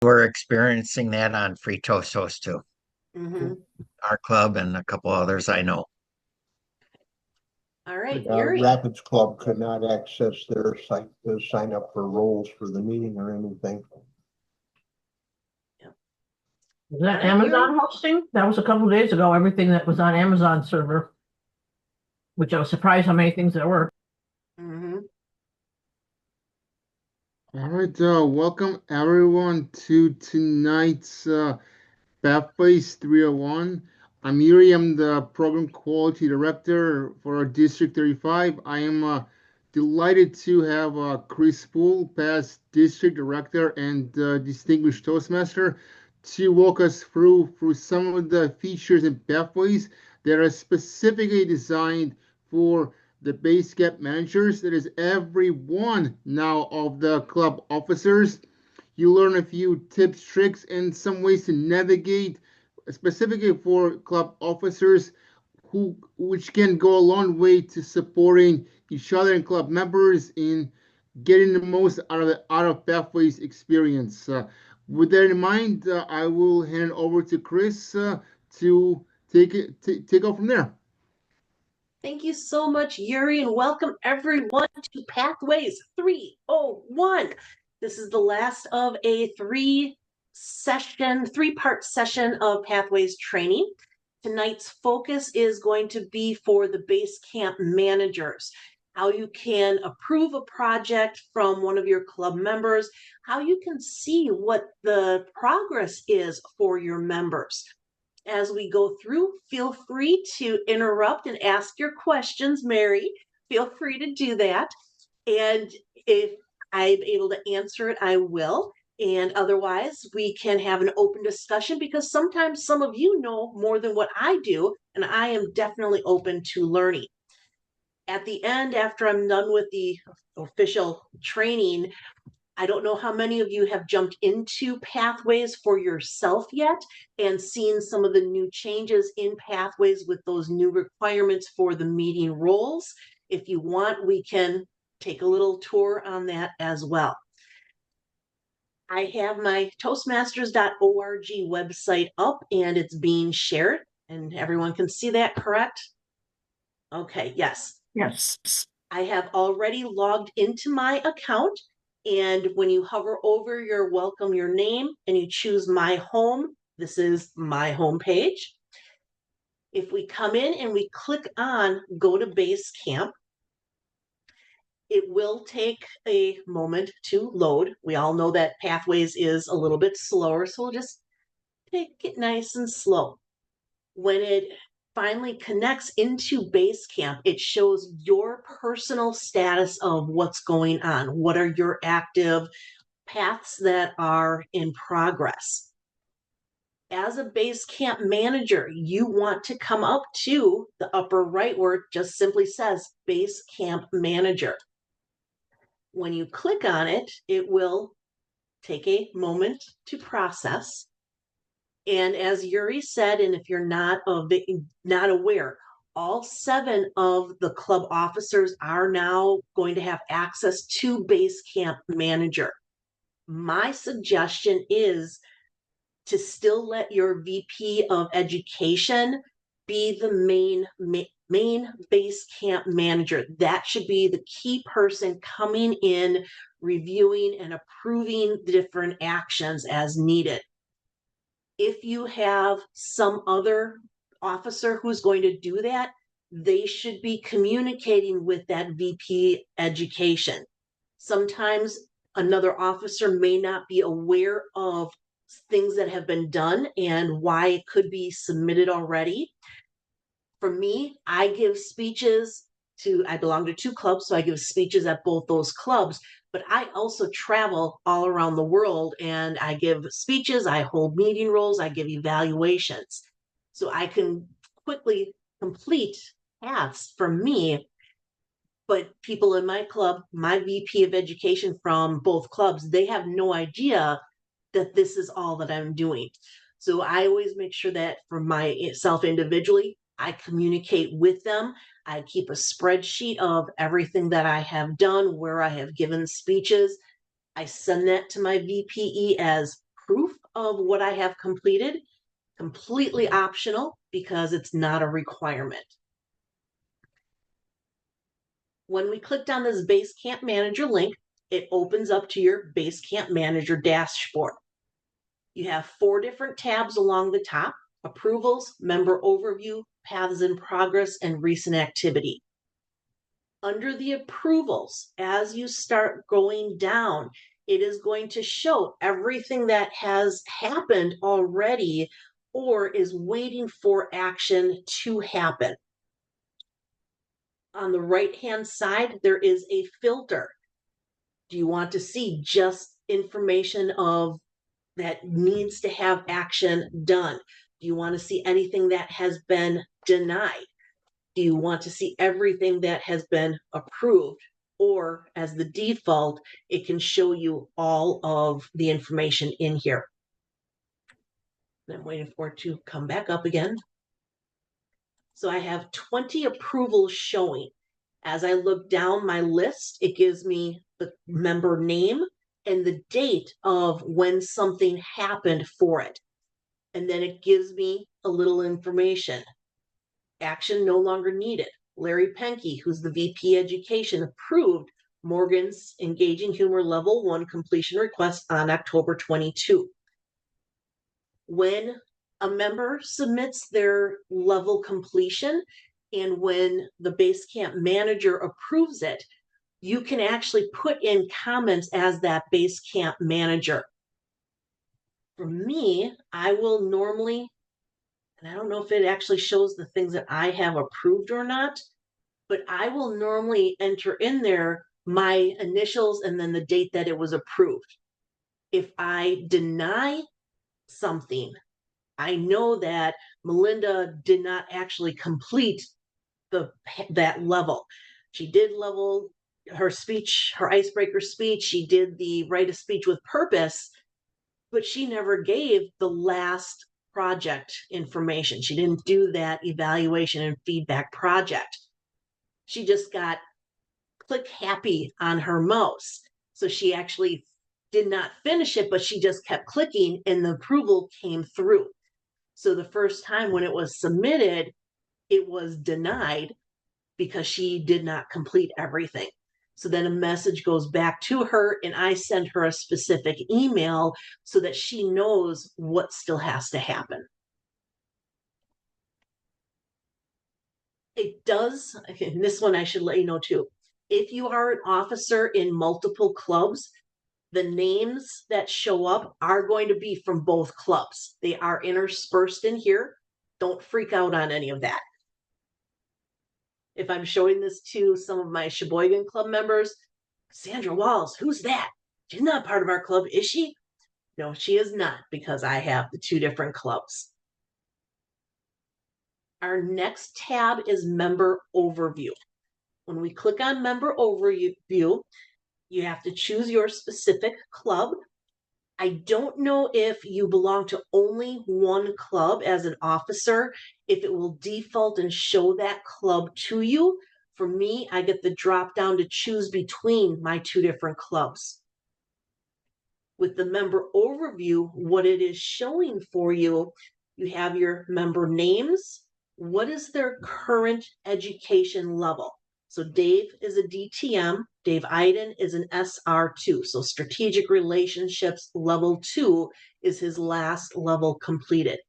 We're experiencing that on Free Toast Toast too. Mm-hmm. Our club and a couple others I know. All right, Yuri. Rapids Club could not access their site to sign up for roles for the meeting or anything. Yep. Is All that right, Yuri. Amazon hosting? That was a couple of days ago, everything that was on Amazon server, which I was surprised how many things there were. Mm-hmm. All right, welcome everyone to tonight's Pathways 301. I'm Yuri, I'm the Program Quality Director for our District 35. I am delighted to have Kris Pool, past District Director and Distinguished Toastmaster, to walk us through some of the features and pathways that are specifically designed for the base camp managers. That is every one now of the club officers. You learn a few tips, tricks, and some ways to navigate specifically for club officers which can go a long way to supporting each other and club members in getting the most out of the out of pathways experience. With that in mind, I will hand over to Kris to take off from there. Thank you so much, Yuri, and welcome everyone to Pathways 301. This is the last of a three-part session of Pathways training. Tonight's focus is going to be for the base camp managers, how you can approve a project from one of your club members, how you can see what the progress is for your members. As we go through, feel free to interrupt and ask your questions, Mary. Feel free to do that. And if I'm able to answer it, I will. And otherwise, we can have an open discussion because sometimes some of you know more than what I do, and I am definitely open to learning. At the end, after I'm done with the official training, I don't know how many of you have jumped into Pathways for yourself yet and seen some of the new changes in Pathways with those new requirements for the meeting roles. If you want, we can take a little tour on that as well. I have my toastmasters.org website up and it's being shared, and everyone can see that, correct? Okay, yes. Yes. I have already logged into my account. And when you hover over your welcome your name and you choose my home, this is my home page. If we come in and we click on go to base camp, it will take a moment to load. We all know that Pathways is a little bit slower, so we'll just take it nice and slow. When it finally connects into Basecamp, it shows your personal status of what's going on. What are your active paths that are in progress? As a Basecamp manager, you want to come up to the upper right where it just simply says Basecamp Manager. When you click on it, it will take a moment to process. And as Yuri said, and if you're not aware, all 7 of the club officers are now going to have access to Basecamp Manager. My suggestion is to still let your VP of Education be the main Basecamp manager. That should be the key person coming in, reviewing and approving the different actions as needed. If you have some other officer who's going to do that, they should be communicating with that VP education. Sometimes another officer may not be aware of things that have been done and why it could be submitted already. For me, I give speeches I belong to 2 clubs, so I give speeches at both those clubs, but I also travel all around the world and I give speeches, I hold meeting roles, I give evaluations. So I can quickly complete tasks for me, but people in my club, my VP of education from both clubs, they have no idea that this is all that I'm doing. So I always make sure that for myself individually, I communicate with them. I keep a spreadsheet of everything that I have done, where I have given speeches. I send that to my VPE as proof of what I have completed, completely optional because it's not a requirement. When we clicked on this Basecamp Manager link, it opens up to your Basecamp Manager dashboard. You have 4 different tabs along the top: Approvals, Member Overview, Paths in Progress, and Recent Activity. Under the Approvals, as you start going down, it is going to show everything that has happened already or is waiting for action to happen. On the right-hand side, there is a filter. Do you want to see just information of that needs to have action done? Do you want to see anything that has been denied? Do you want to see everything that has been approved? Or as the default, it can show you all of the information in here. I'm waiting for it to come back up again. So I have 20 approvals showing. As I look down my list, it gives me the member name and the date of when something happened for it. And then it gives me a little information. Action no longer needed. Larry Penke, who's the VP Education, approved Morgan's Engaging Humor Level 1 completion request on October 22. When a member submits their level completion and when the Basecamp Manager approves it, you can actually put in comments as that Basecamp Manager. For me, I will normally, and I don't know if it actually shows the things that I have approved or not, but I will normally enter in there my initials and then the date that it was approved. If I deny something, I know that Melinda did not actually complete that level. She did level her speech, her icebreaker speech. She did the write a speech with purpose, but she never gave the last project information. She didn't do that evaluation and feedback project. She just got click happy on her mouse. So she actually did not finish it, but she just kept clicking and the approval came through. So the first time when it was submitted, it was denied because she did not complete everything. So then a message goes back to her and I send her a specific email so that she knows what still has to happen. It does, and this one I should let you know too. If you are an officer in multiple clubs, the names that show up are going to be from both clubs. They are interspersed in here. Don't freak out on any of that. If I'm showing this to some of my Sheboygan Club members, Sandra Walls, who's that? She's not part of our club, is she? No, she is not, because I have the 2 different clubs. Our next tab is Member Overview. When we click on Member Overview, you have to choose your specific club. I don't know if you belong to only one club as an officer, if it will default and show that club to you. For me, I get the drop down to choose between my 2 different clubs. With the member overview, what it is showing for you, you have your member names. What is their current education level? So Dave is a DTM, Dave Iden is an SR2. So Strategic Relationships Level 2 is his last level completed.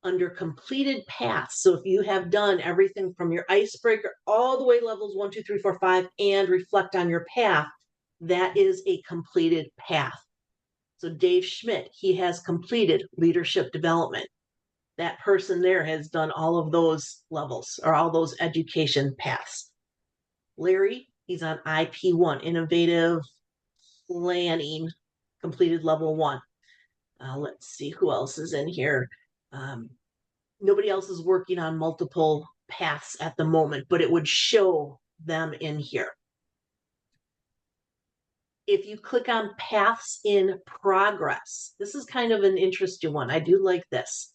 Under completed paths, so if you have done everything from your icebreaker all the way levels 1, 2, 3, 4, 5 and reflect on your path, that is a completed path. So Dave Schmidt, he has completed leadership development. That person there has done all of those levels or all those education paths. Larry, he's on IP1, innovative planning, completed level 1. Let's see who else is in here. Nobody else is working on multiple paths at the moment, but it would show them in here. If you click on paths in progress, this is kind of an interesting one. I do like this.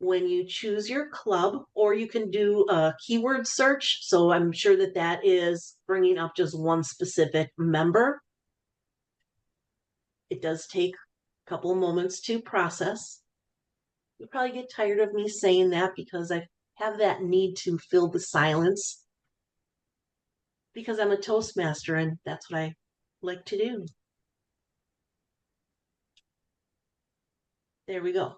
When you choose your club, or you can do a keyword search. So I'm sure that that is bringing up just one specific member. It does take a couple of moments to process. You'll probably get tired of me saying that because I have that need to fill the silence because I'm a Toastmaster and that's what I like to do. There we go.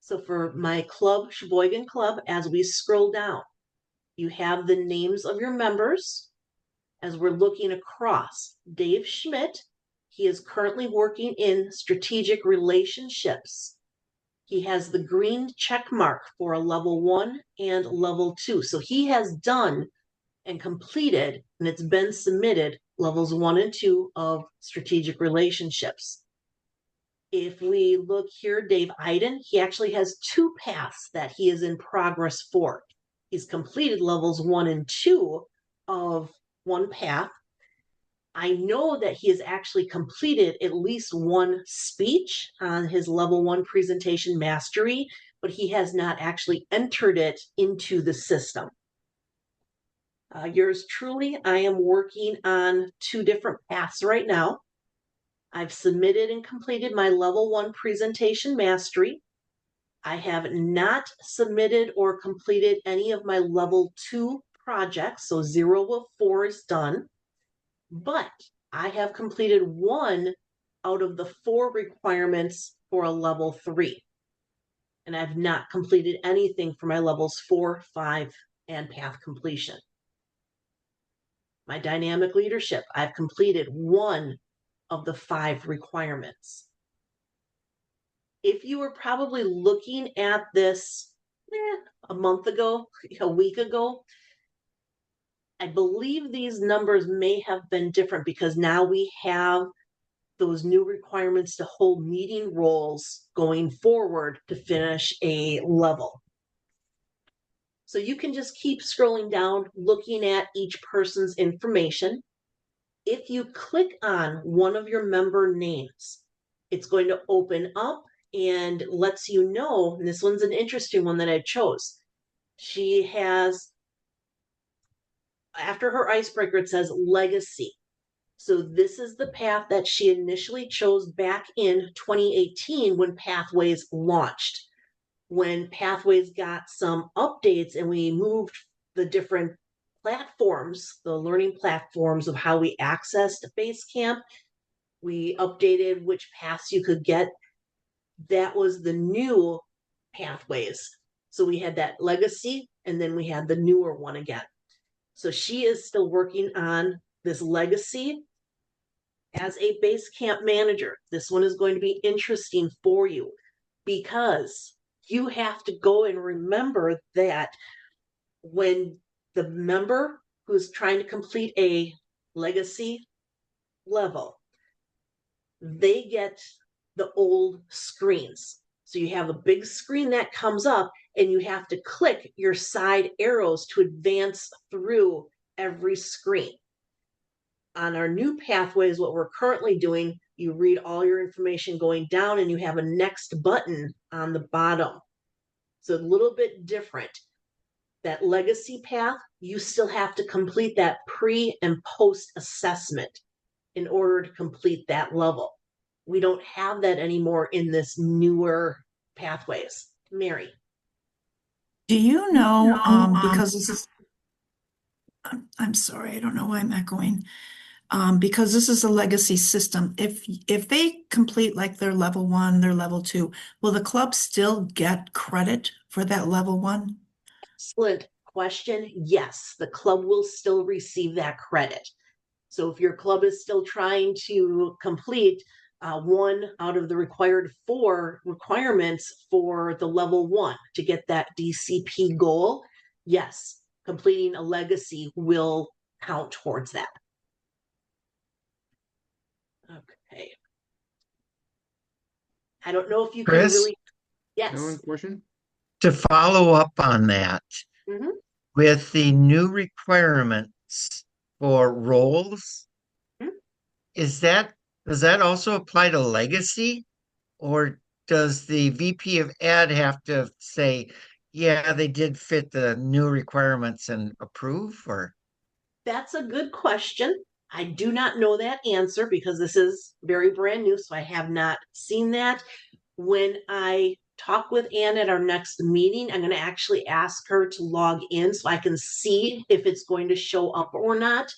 So for my club, Sheboygan Club, as we scroll down, you have the names of your members. As we're looking across, Dave Schmidt, he is currently working in strategic relationships. He has the green check mark for a level 1 and level 2. So he has done and completed, and it's been submitted, levels 1 and 2 of strategic relationships. If we look here, Dave Iden, he actually has 2 paths that he is in progress for. He's completed levels 1 and 2 of one path. I know that he has actually completed at least one speech on his level 1 presentation mastery, but he has not actually entered it into the system. Yours truly, I am working on 2 different paths right now. I've submitted and completed my level 1 presentation mastery. I have not submitted or completed any of my level 2 projects, so 0 of 4 is done. But I have completed 1 out of the 4 requirements for a level 3. And I've not completed anything for my levels 4, 5, and path completion. My dynamic leadership, I've completed 1 of the 5 requirements. If you were probably looking at this a month ago, a week ago, I believe these numbers may have been different because now we have those new requirements to hold meeting roles going forward to finish a level. So you can just keep scrolling down, looking at each person's information. If you click on one of your member names, it's going to open up and lets you know, and this one's an interesting one that I chose. She has, after her icebreaker, it says legacy. So this is the path that she initially chose back in 2018 when Pathways launched. When Pathways got some updates and we moved the different platforms, the learning platforms of how we accessed Basecamp, we updated which paths you could get. That was the new Pathways. So we had that legacy and then we had the newer one again. So she is still working on this legacy as a Basecamp manager. This one is going to be interesting for you because you have to go and remember that when the member who's trying to complete a legacy level, they get the old screens. So you have a big screen that comes up and you have to click your side arrows to advance through every screen. On our new pathways, what we're currently doing, you read all your information going down and you have a next button on the bottom. So a little bit different. That legacy path, you still have to complete that pre and post assessment in order to complete that level. We don't have that anymore in this newer pathways. Mary. Do you know, because this is, I'm sorry, I don't know why I'm echoing. Because this is a legacy system, if they complete like their level 1, their level 2, will the club still get credit for that level 1? Excellent question. Yes, the club will still receive that credit. So if your club is still trying to complete 1 out of the required 4 requirements for the level 1 to get that DCP goal, yes, completing a legacy will count towards that. Okay. I don't know if you can Kris? really, One yes. question? To follow up on that, Mhm. with the new requirements for roles, Mhm. does that also apply to legacy? Or does the VP of Ed have to say, yeah, they did fit the new requirements and approve? Or That's a good question. I do not know that answer because this is very brand new, so I have not seen that. When I talk with Ann at our next meeting, I'm going to actually ask her to log in so I can see if it's going to show up or not.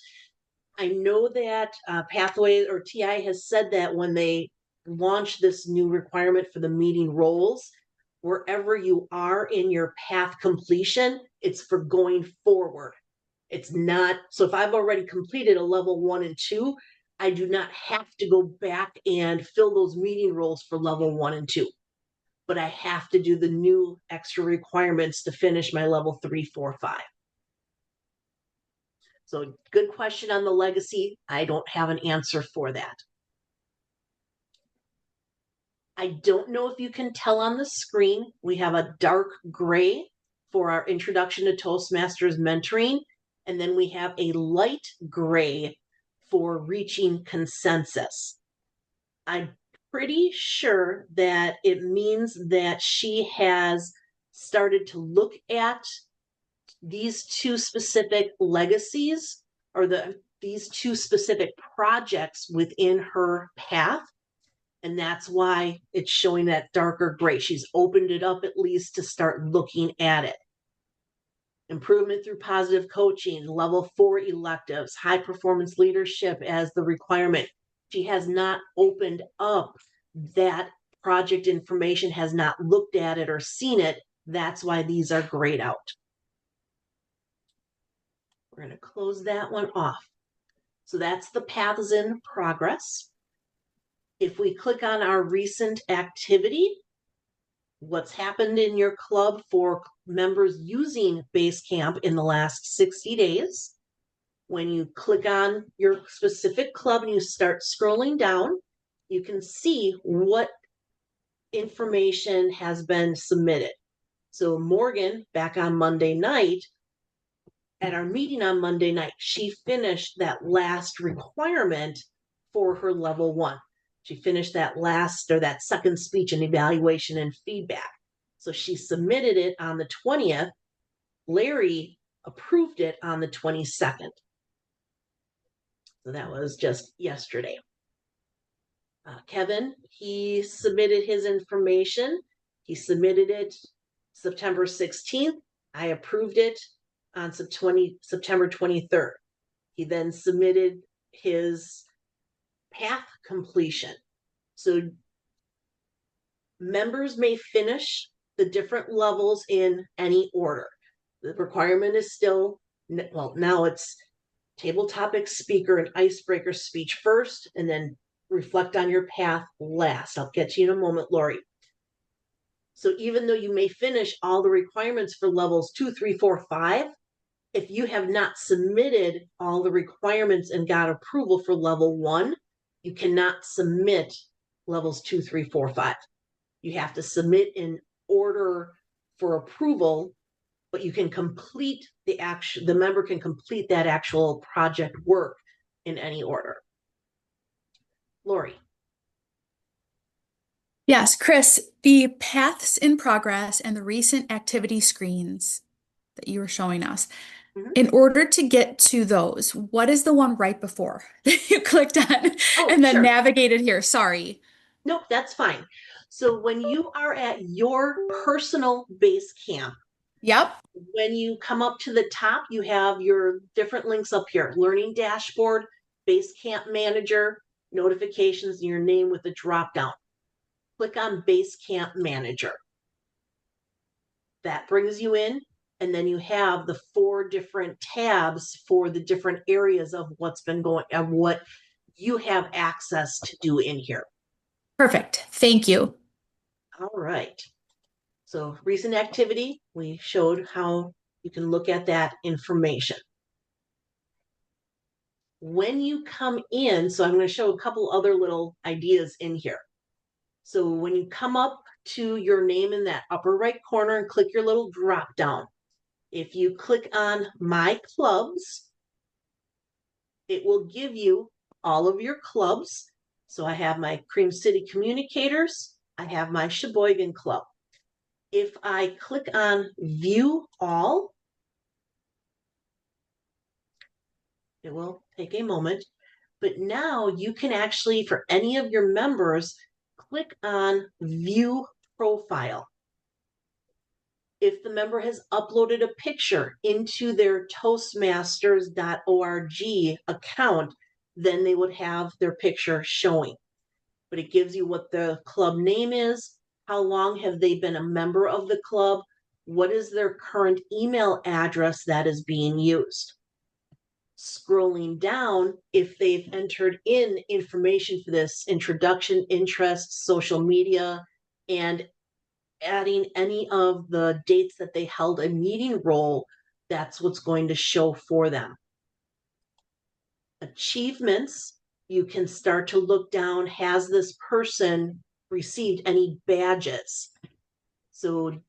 I know that Pathway or TI has said that when they launch this new requirement for the meeting roles, wherever you are in your path completion, it's for going forward. It's not, so if I've already completed a level 1 and 2, I do not have to go back and fill those meeting roles for level 1 and 2. But I have to do the new extra requirements to finish my level 3, 4, 5. So good question on the legacy. I don't have an answer for that. I don't know if you can tell on the screen, we have a dark gray for our introduction to Toastmasters mentoring. And then we have a light gray for reaching consensus. I'm pretty sure that it means that she has started to look at these two specific legacies or these two specific projects within her path. And that's why it's showing that darker gray. She's opened it up at least to start looking at it. Improvement through positive coaching, level 4 electives, high performance leadership as the requirement. She has not opened up that project information, has not looked at it or seen it. That's why these are grayed out. We're going to close that one off. So that's the paths in progress. If we click on our recent activity, what's happened in your club for members using Basecamp in the last 60 days. When you click on your specific club and you start scrolling down, you can see what information has been submitted. So Morgan, back on Monday night, at our meeting on Monday night, she finished that last requirement for her level 1. She finished that that second speech and evaluation and feedback. So she submitted it on the 20th. Larry approved it on the 22nd. So that was just yesterday. Kevin, he submitted his information. He submitted it September 16th. I approved it on September 23rd. He then submitted his path completion. So members may finish the different levels in any order. The requirement is still, well, now it's table topic speaker and icebreaker speech first, and then reflect on your path last. I'll get to you in a moment, Lori. So even though you may finish all the requirements for levels 2, 3, 4, 5, if you have not submitted all the requirements and got approval for level 1, you cannot submit levels 2, 3, 4, 5. You have to submit in order for approval, but you can complete the member can complete that actual project work in any order. Lori. Yes, Kris, the paths in progress and the recent activity screens that you were showing us. Mhm. In order to get to those, what is the one right before that you clicked on and then Sure. navigated here? Sorry. Nope, that's fine. So when you are at your personal base camp, Yep. when you come up to the top, you have your different links up here: learning dashboard, Basecamp manager, notifications, and your name with a drop down. Click on Basecamp manager. That brings you in, and then you have the 4 different tabs for the different areas of what's been going and what you have access to do in here. Perfect. Thank you. All right. So recent activity, we showed how you can look at that information. When you come in, so I'm going to show a couple other little ideas in here. So when you come up to your name in that upper right corner and click your little drop down, if you click on My Clubs, it will give you all of your clubs. So I have my Cream City Communicators, I have my Sheboygan Club. If I click on View All, it will take a moment. But now you can actually, for any of your members, click on View Profile. If the member has uploaded a picture into their Toastmasters.org account, then they would have their picture showing. But it gives you what the club name is, how long have they been a member of the club, what is their current email address that is being used. Scrolling down, if they've entered in information for this introduction, interests, social media, and adding any of the dates that they held a meeting role, that's what's going to show for them. Achievements, you can start to look down, has this person received any badges? So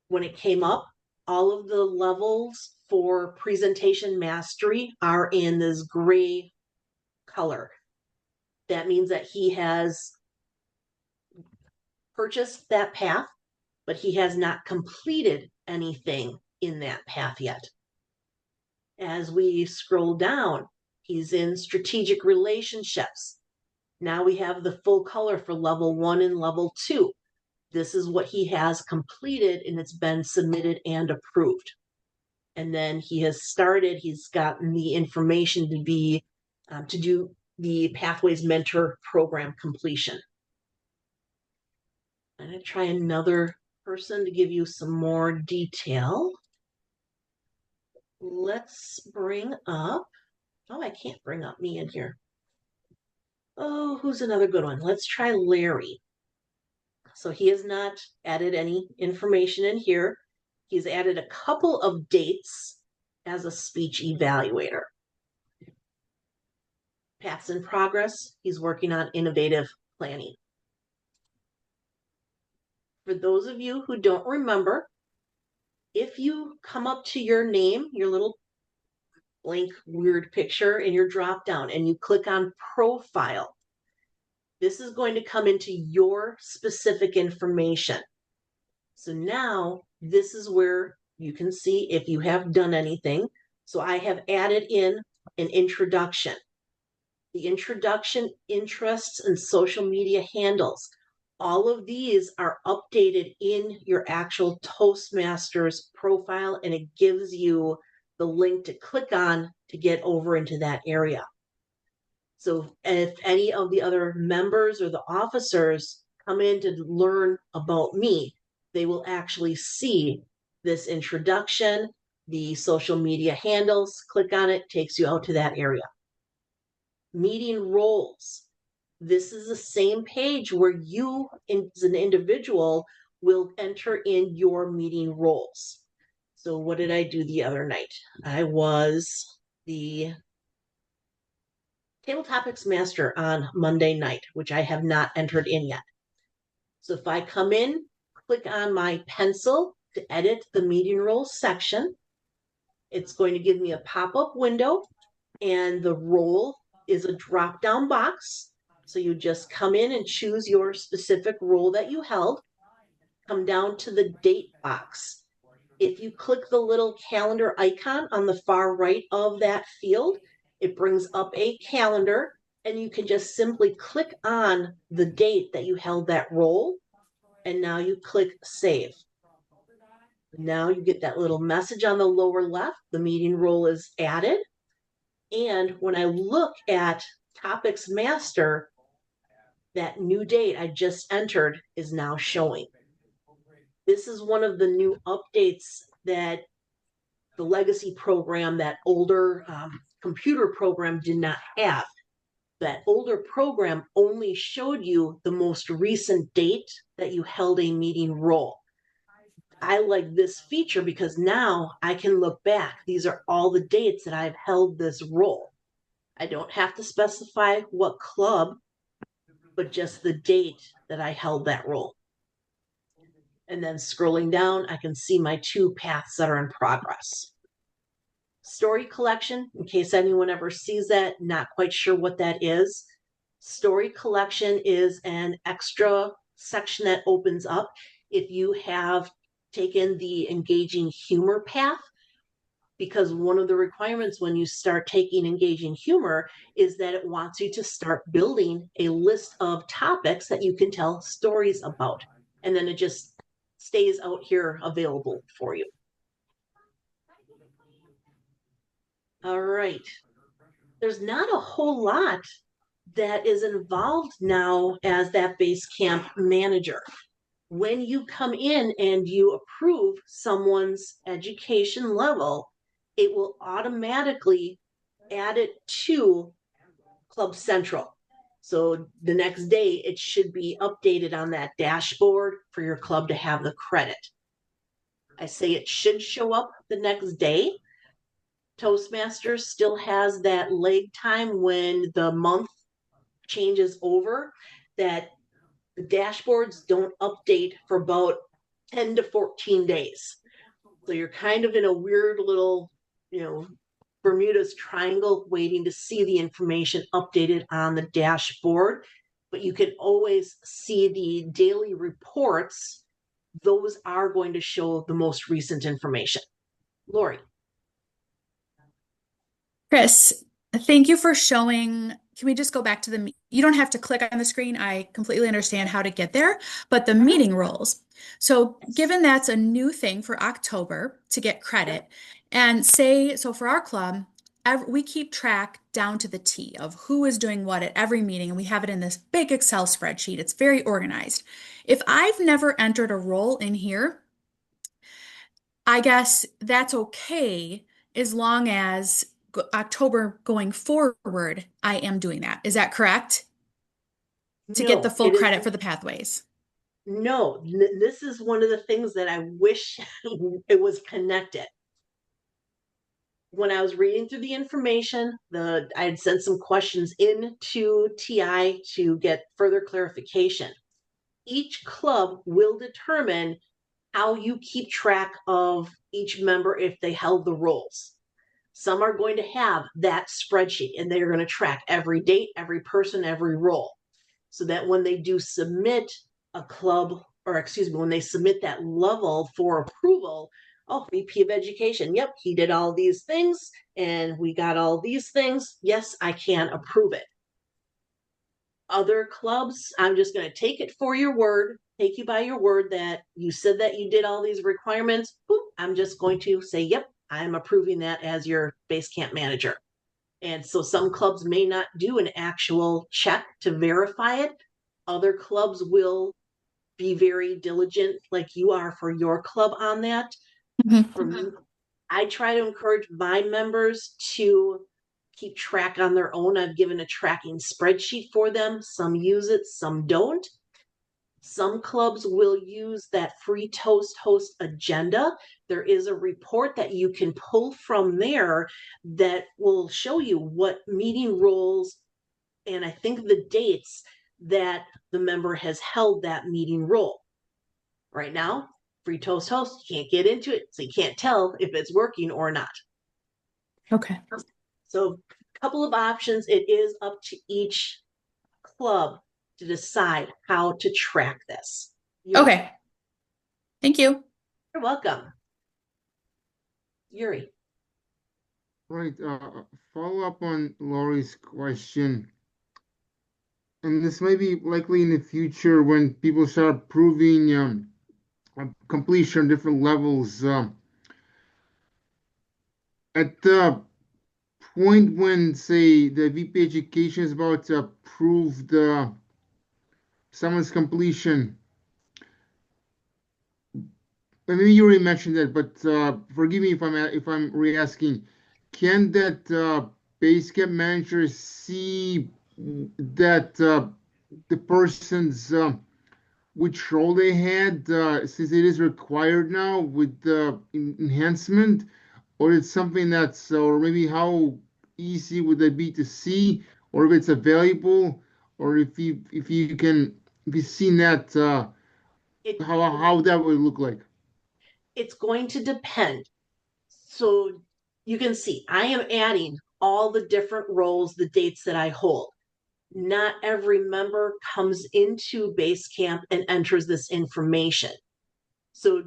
when it came up, all of the levels for presentation mastery are in this gray color. That means that he has purchased that path, but he has not completed anything in that path yet. As we scroll down, he's in strategic relationships. Now we have the full color for level 1 and level 2. This is what he has completed, and it's been submitted and approved. And then he has started, he's gotten the information to be to do the Pathways Mentor Program completion. I'm going to try another person to give you some more detail. Let's bring up, oh, I can't bring up me in here. Oh, who's another good one? Let's try Larry. So he has not added any information in here. He's added a couple of dates as a speech evaluator. Paths in progress, he's working on innovative planning. For those of you who don't remember, if you come up to your name, your little blank weird picture in your drop down, and you click on profile, this is going to come into your specific information. So now this is where you can see if you have done anything. So I have added in an introduction. The introduction, interests, and social media handles. All of these are updated in your actual Toastmasters profile, and it gives you the link to click on to get over into that area. So if any of the other members or the officers come in to learn about me, they will actually see this introduction, the social media handles, click on it, takes you out to that area. Meeting roles. This is the same page where you, as an individual, will enter in your meeting roles. So what did I do the other night? I was the Table Topics Master on Monday night, which I have not entered in yet. So if I come in, click on my pencil to edit the meeting roles section, it's going to give me a pop-up window, and the role is a drop-down box. So you just come in and choose your specific role that you held. Come down to the date box. If you click the little calendar icon on the far right of that field, it brings up a calendar, and you can just simply click on the date that you held that role, and now you click Save. Now you get that little message on the lower left, the meeting role is added. And when I look at Topics Master, that new date I just entered is now showing. This is one of the new updates that the legacy program, that older computer program, did not have. That older program only showed you the most recent date that you held a meeting role. I like this feature because now I can look back. These are all the dates that I've held this role. I don't have to specify what club, but just the date that I held that role. And then scrolling down, I can see my 2 paths that are in progress. Story collection, in case anyone ever sees that, not quite sure what that is. Story collection is an extra section that opens up if you have taken the engaging humor path. because one of the requirements when you start taking engaging humor is that it wants you to start building a list of topics that you can tell stories about. And then it just stays out here available for you. All right. There's not a whole lot that is involved now as that base camp manager. When you come in and you approve someone's education level, it will automatically add it to Club Central. So the next day, it should be updated on that dashboard for your club to have the credit. I say it should show up the next day. Toastmasters still has that lag time when the month changes over, that the dashboards don't update for about 10 to 14 days. So you're kind of in a weird little, Bermuda's triangle waiting to see the information updated on the dashboard. But you can always see the daily reports. Those are going to show the most recent information. Lori. Kris, thank you for showing. Can we just go back to you don't have to click on the screen. I completely understand how to get there, but the meeting rules. So given that's a new thing for October to get credit, and so for our club, we keep track down to the T of who is doing what at every meeting, and we have it in this big Excel spreadsheet. It's very organized. If I've never entered a role in here, I guess that's okay as long as October going forward, I am doing that. Is that correct? To get the full credit for the pathways. No, this is one of the things that I wish it was connected. When I was reading through the information, I had sent some questions into TI to get further clarification. Each club will determine how you keep track of each member if they held the roles. Some are going to have that spreadsheet and they're going to track every date, every person, every role. So that when they do submit when they submit that level for approval, VP of Education, yep, he did all these things and we got all these things. Yes, I can approve it. Other clubs, I'm just going to take you by your word that you said that you did all these requirements. I'm just going to say, yep, I'm approving that as your base camp manager. And so some clubs may not do an actual check to verify it. Other clubs will be very diligent like you are for your club on that. For me, I try to encourage my members to keep track on their own. I've given a tracking spreadsheet for them. Some use it, some don't. Some clubs will use that free Toast Host agenda. There is a report that you can pull from there that will show you what meeting roles and I think the dates that the member has held that meeting role. Right now, free Toast Host, you can't get into it, so you can't tell if it's working or not. Okay. So a couple of options. It is up to each club to decide how to track this. Okay. Thank you. You're welcome. Yuri. Right. Follow up on Lori's question. And this may be likely in the future when people start approving completion on different levels. At the point when, say, the VP Education is about to approve someone's completion, maybe you already mentioned that, but forgive me if I'm re-asking. Can that base camp manager see that the person's which role they had since it is required now with the enhancement, or it's something that's or maybe how easy would that be to see, or if it's available, or if you've seen that how that would look like. It's going to depend. So you can see I am adding all the different roles, the dates that I hold. Not every member comes into base camp and enters this information. So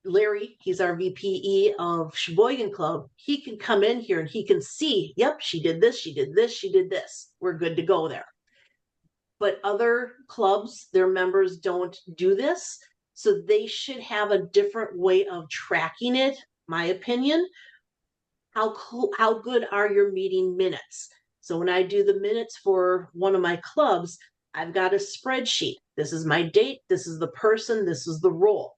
Larry, he's our VPE of Sheboygan Club. He can come in here and he can see, yep, she did this, she did this, she did this. We're good to go there. But other clubs, their members don't do this. So they should have a different way of tracking it, my opinion. How good are your meeting minutes? So when I do the minutes for one of my clubs, I've got a spreadsheet. This is my date, this is the person, this is the role.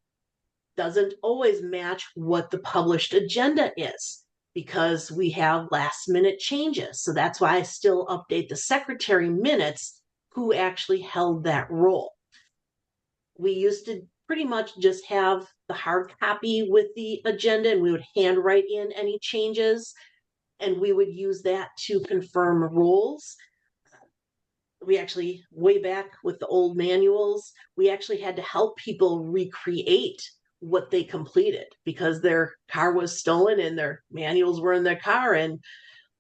Doesn't always match what the published agenda is because we have last minute changes. So that's why I still update the secretary minutes who actually held that role. We used to pretty much just have the hard copy with the agenda and we would handwrite in any changes and we would use that to confirm roles. We actually, way back with the old manuals, we actually had to help people recreate what they completed because their car was stolen and their manuals were in their car, and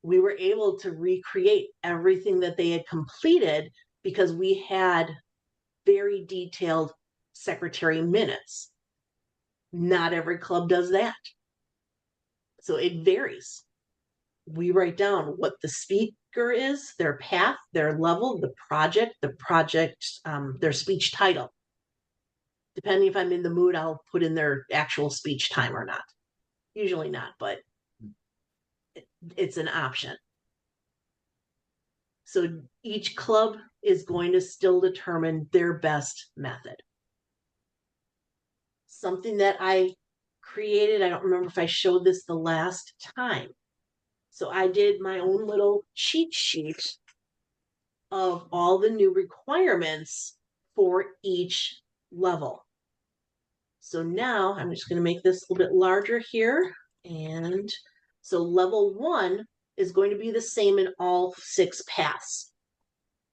we were able to recreate everything that they had completed because we had very detailed secretary minutes. Not every club does that. So it varies. We write down what the speaker is, their path, their level, the project, their speech title. Depending if I'm in the mood, I'll put in their actual speech time or not. Usually not, but it's an option. So each club is going to still determine their best method. Something that I created, I don't remember if I showed this the last time. So I did my own little cheat sheet of all the new requirements for each level. So now I'm just going to make this a little bit larger here. And so level 1 is going to be the same in all 6 paths.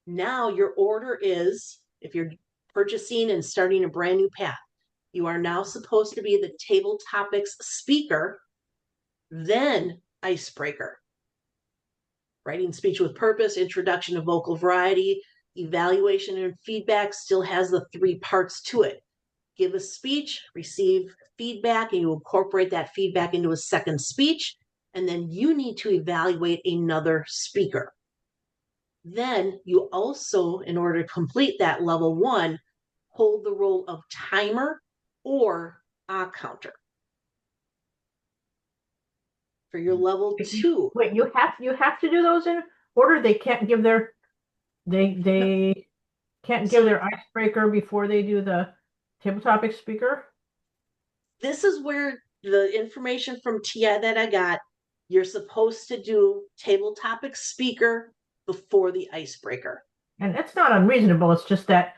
Now your order is, if you're purchasing and starting a brand new path, you are now supposed to be the table topics speaker, then icebreaker. Writing speech with purpose, introduction to vocal variety, evaluation and feedback still has the 3 parts to it. Give a speech, receive feedback, and you incorporate that feedback into a second speech, and then you need to evaluate another speaker. Then you also, in order to complete that level 1, hold the role of timer or counter. For your level 2. Wait, you have to do those in order? They can't give their they can't give their icebreaker before they do the table topic speaker? This is where the information from TI that I got, you're supposed to do table topic speaker before the icebreaker. And it's not unreasonable. It's just that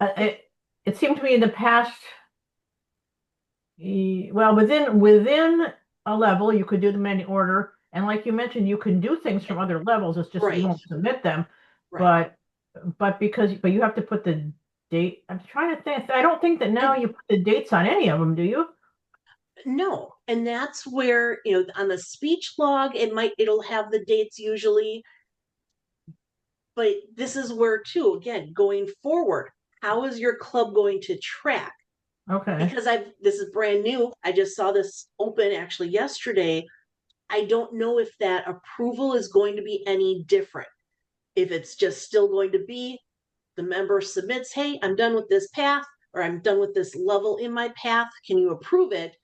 it seemed to me in the past, well, within a level, you could do them in order. And like you mentioned, you can do things from other levels. It's just you won't submit them. Right. But you have to put the date. I'm trying to think. I don't think that now you put the dates on any of them, do you? No. And that's where, on the speech log, it'll have the dates usually. But this is where, too, again, going forward, how is your club going to track? Okay. Because this is brand new. I just saw this open actually yesterday. I don't know if that approval is going to be any different. If it's just still going to be the member submits, hey, I'm done with this path, or I'm done with this level in my path. Can you approve it?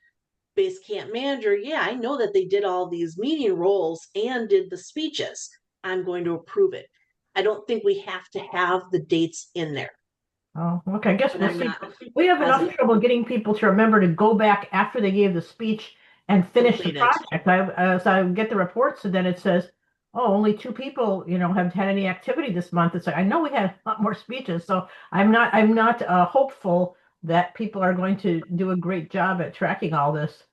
Base camp manager, yeah, I know that they did all these meeting roles and did the speeches. I'm going to approve it. I don't think we have to have the dates in there. Oh, okay. I guess we'll see. We have enough trouble getting people to remember to go back after they gave the speech and finish the project. As I get the reports, and then it says, oh, only 2 people, have had any activity this month. It's like, I know we had a lot more speeches, so I'm not hopeful that people are going to do a great job at tracking all this.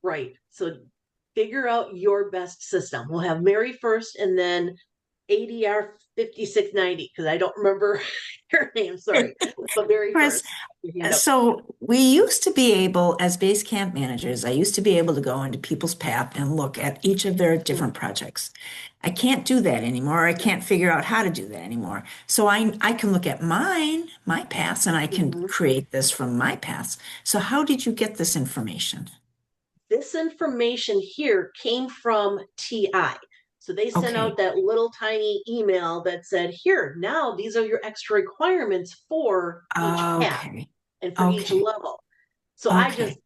Right. So figure out your best system. We'll have Mary first, and then ADR 5690, because I don't remember your name, sorry. But very Chris, first. your hand up. so we used to be able, as base camp managers, I used to be able to go into people's path and look at each of their different projects. I can't do that anymore. I can't figure out how to do that anymore. So I can look at my paths, and I can Mhm. create this from my paths. So how did you get this information? This information here came from TI. So they sent Okay. out that little tiny email that said, here, now these are your extra requirements for each path Okay. and for each Okay. level. So I Okay. just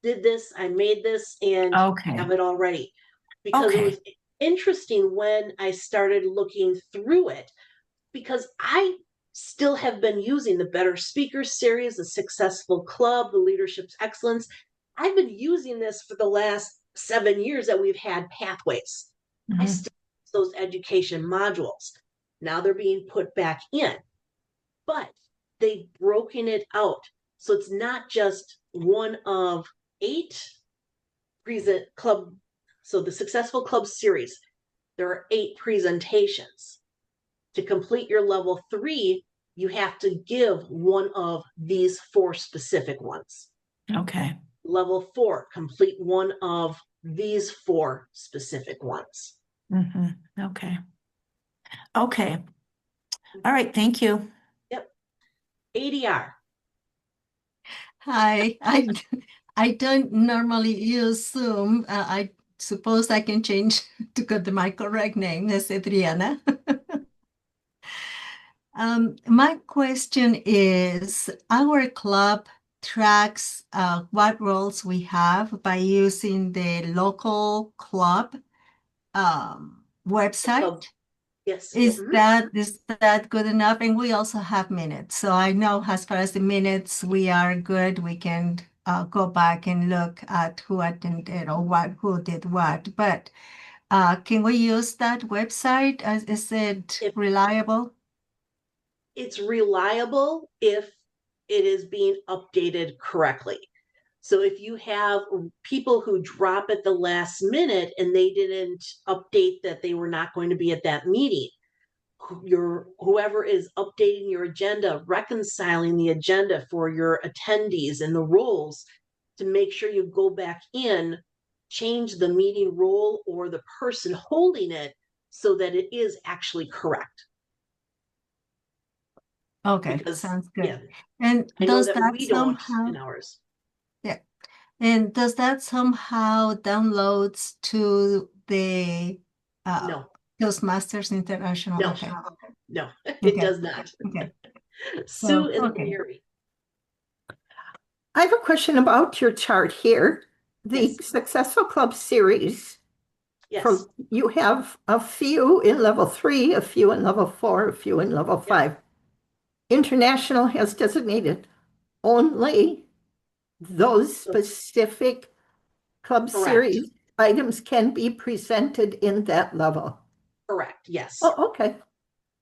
did this, I made this, and Okay. have it all ready. Because it Okay. was interesting when I started looking through it, because I still have been using the Better Speakers series, the Successful Club, the Leadership's Excellence. I've been using this for the last 7 years that we've had pathways. I Mhm. still use those education modules. Now they're being put back in, but they've broken it out. So it's not just one of 8 present club. So the Successful Club series, there are 8 presentations. To complete your level 3, you have to give one of these 4 specific ones. Okay. Level 4, complete one of these 4 specific ones. Mhm. Okay. Okay. All right. Thank you. Yep. ADR. Hi, I don't normally use Zoom. I suppose I can change to get my correct name. That's Adriana. My question is, our club tracks what roles we have by using the local club website. Club. Yes. Is Mhm. that good enough? And we also have minutes. So I know as far as the minutes, we are good. We can go back and look at who attended or who did what. But can we use that website? Is it If reliable? it's reliable, if it is being updated correctly. So if you have people who drop at the last minute and they didn't update that they were not going to be at that meeting, whoever is updating your agenda, reconciling the agenda for your attendees and the roles, to make sure you go back in, change the meeting role or the person holding it so that it is actually correct. Okay, Because sounds yeah, good. And I know does that that we don't somehow, in ours. yeah, and does that somehow downloads to the No, Toastmasters International? no, Okay, no, it okay, does not. okay. Sue So, and okay. Mary. I have a question about your chart here. The Yes. Successful Club series, Yes. you have a few in level 3, a few in level 4, a few in level 5. International has designated only those specific club Correct. series items can be presented in that level. Correct. Yes. Oh, okay.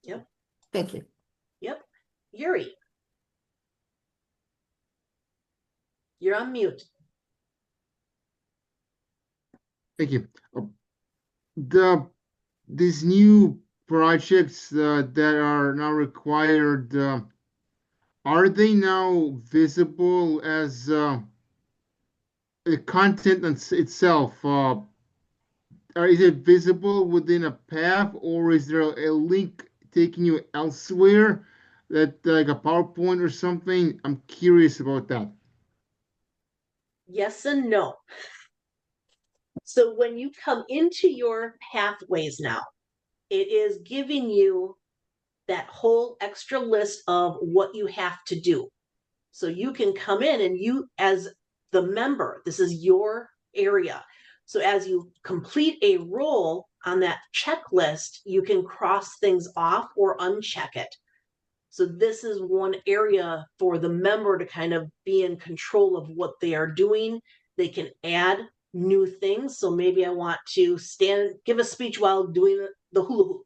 Yep. Thank you. Yep. Yuri. You're on mute. Thank you. These new projects that are now required, are they now visible as the content itself? Is it visible within a path, or is there a link taking you elsewhere, that like a PowerPoint or something? I'm curious about that. Yes and no. So when you come into your pathways now, it is giving you that whole extra list of what you have to do. So you can come in and you, as the member, this is your area. So as you complete a role on that checklist, you can cross things off or uncheck it. So this is one area for the member to kind of be in control of what they are doing. They can add new things. So maybe I want to give a speech while doing the hula hoop.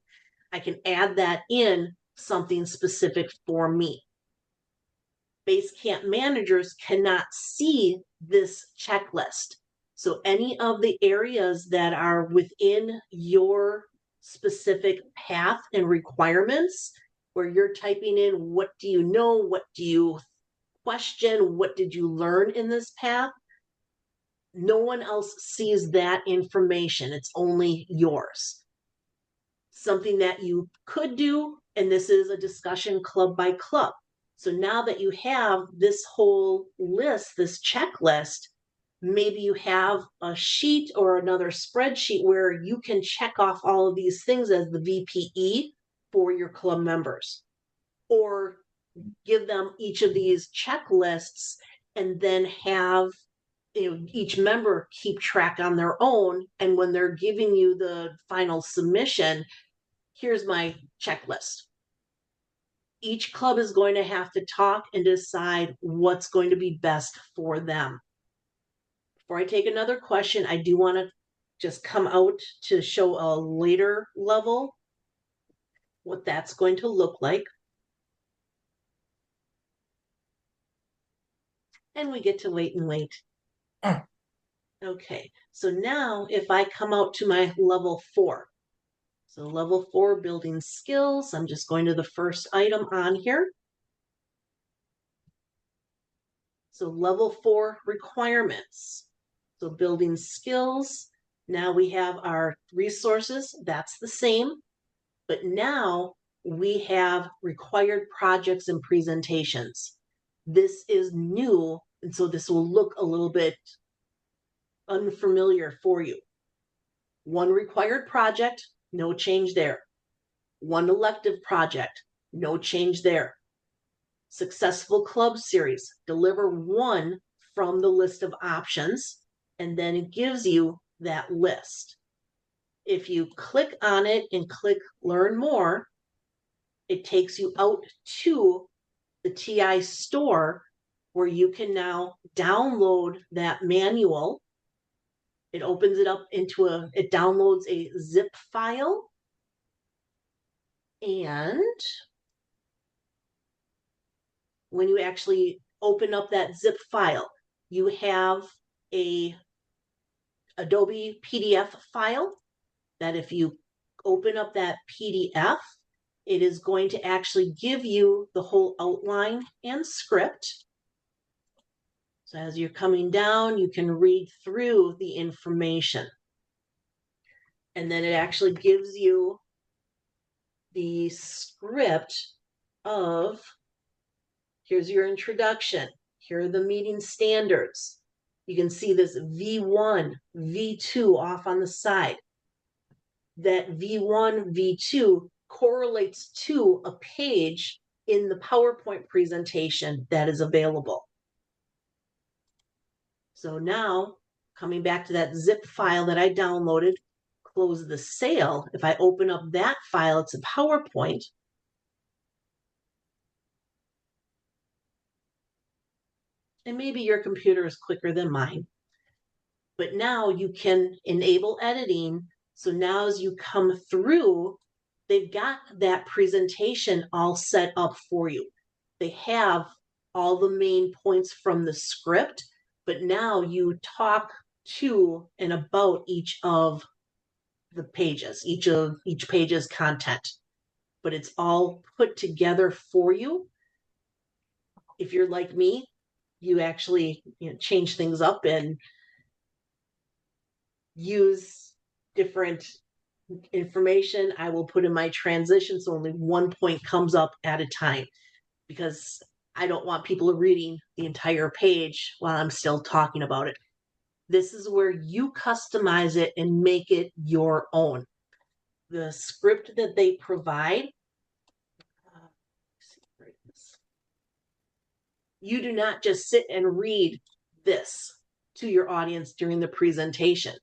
I can add that in, something specific for me. Base camp managers cannot see this checklist. So any of the areas that are within your specific path and requirements where you're typing in, what do you know? What do you question? What did you learn in this path? No one else sees that information. It's only yours. Something that you could do, and this is a discussion club by club. So now that you have this whole list, this checklist, maybe you have a sheet or another spreadsheet where you can check off all of these things as the VPE for your club members, or give them each of these checklists and then have each member keep track on their own. And when they're giving you the final submission, here's my checklist. Each club is going to have to talk and decide what's going to be best for them. Before I take another question, I do want to just come out to show a later level what that's going to look like. And we get to wait and wait. Okay, so now if I come out to my level 4, so level 4, building skills, I'm just going to the first item on here. So level 4 requirements. So building skills, now we have our resources, that's the same, but now we have required projects and presentations. This is new, and so this will look a little bit unfamiliar for you. One required project, no change there. One elective project, no change there. Successful club series, deliver one from the list of options, and then it gives you that list. If you click on it and click learn more, it takes you out to the TI store where you can now download that manual. It opens it up into it downloads a zip file. And when you actually open up that zip file, you have a Adobe PDF file that if you open up that PDF, it is going to actually give you the whole outline and script. So as you're coming down, you can read through the information. And then it actually gives you the script of, here's your introduction, here are the meeting standards. You can see this V1, V2 off on the side. That V1, V2 correlates to a page in the PowerPoint presentation that is available. So now, coming back to that zip file that I downloaded, close the sale. If I open up that file, it's a PowerPoint. And maybe your computer is quicker than mine. But now you can enable editing. So now as you come through, they've got that presentation all set up for you. They have all the main points from the script, but now you talk to and about each of the pages, each page's content. But it's all put together for you. If you're like me, you actually change things up and use different information. I will put in my transition so only one point comes up at a time, because I don't want people reading the entire page while I'm still talking about it. This is where you customize it and make it your own. The script that they provide, you do not just sit and read this to your audience during the presentation.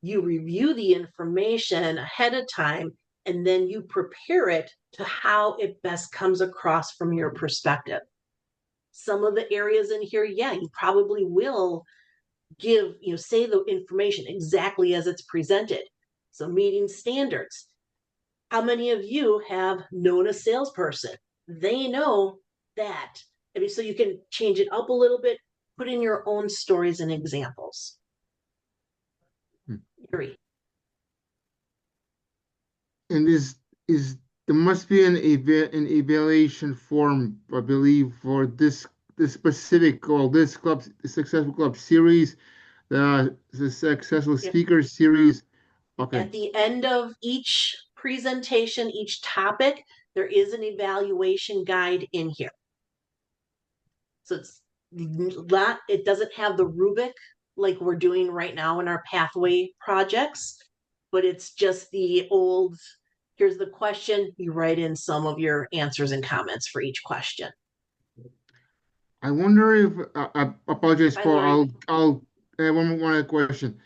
You review the information ahead of time, and then you prepare it to how it best comes across from your perspective. Some of the areas in here, yeah, you probably will give, say the information exactly as it's presented. So meeting standards. How many of you have known a salesperson? They know that. I mean, so you can change it up a little bit, put in your own stories and examples. Yuri. And is there must be an evaluation form, I believe, for this specific goal, this club, the successful club series, the successful Yep. speaker series. Okay. At the end of each presentation, each topic, there is an evaluation guide in here. So it's not, it doesn't have the rubric like we're doing right now in our pathway projects, but it's just the old, here's the question, you write in some of your answers and comments for each question. I wonder if I apologize Hi, for Lori. I'll one more question.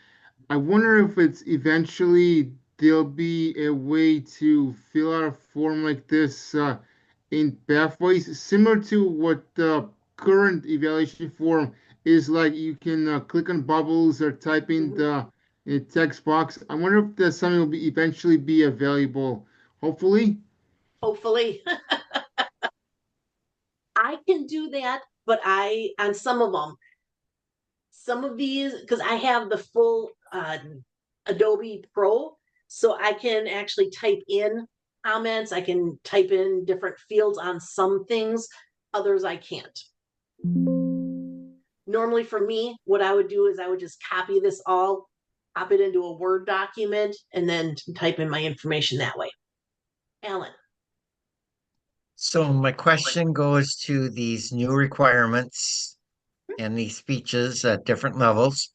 I wonder if it's eventually there'll be a way to fill out a form like this in pathways, similar to what the current evaluation form is like. You can click on bubbles or type in the text box. I wonder if there's something will be eventually be available. Hopefully. Hopefully. I can do that, but on some of these, because I have the full Adobe Pro, so I can actually type in comments, I can type in different fields on some things, others I can't. Normally for me, what I would do is I would just copy this all, pop it into a Word document, and then type in my information that way. Alan. So my question goes to these new requirements and these speeches at different levels.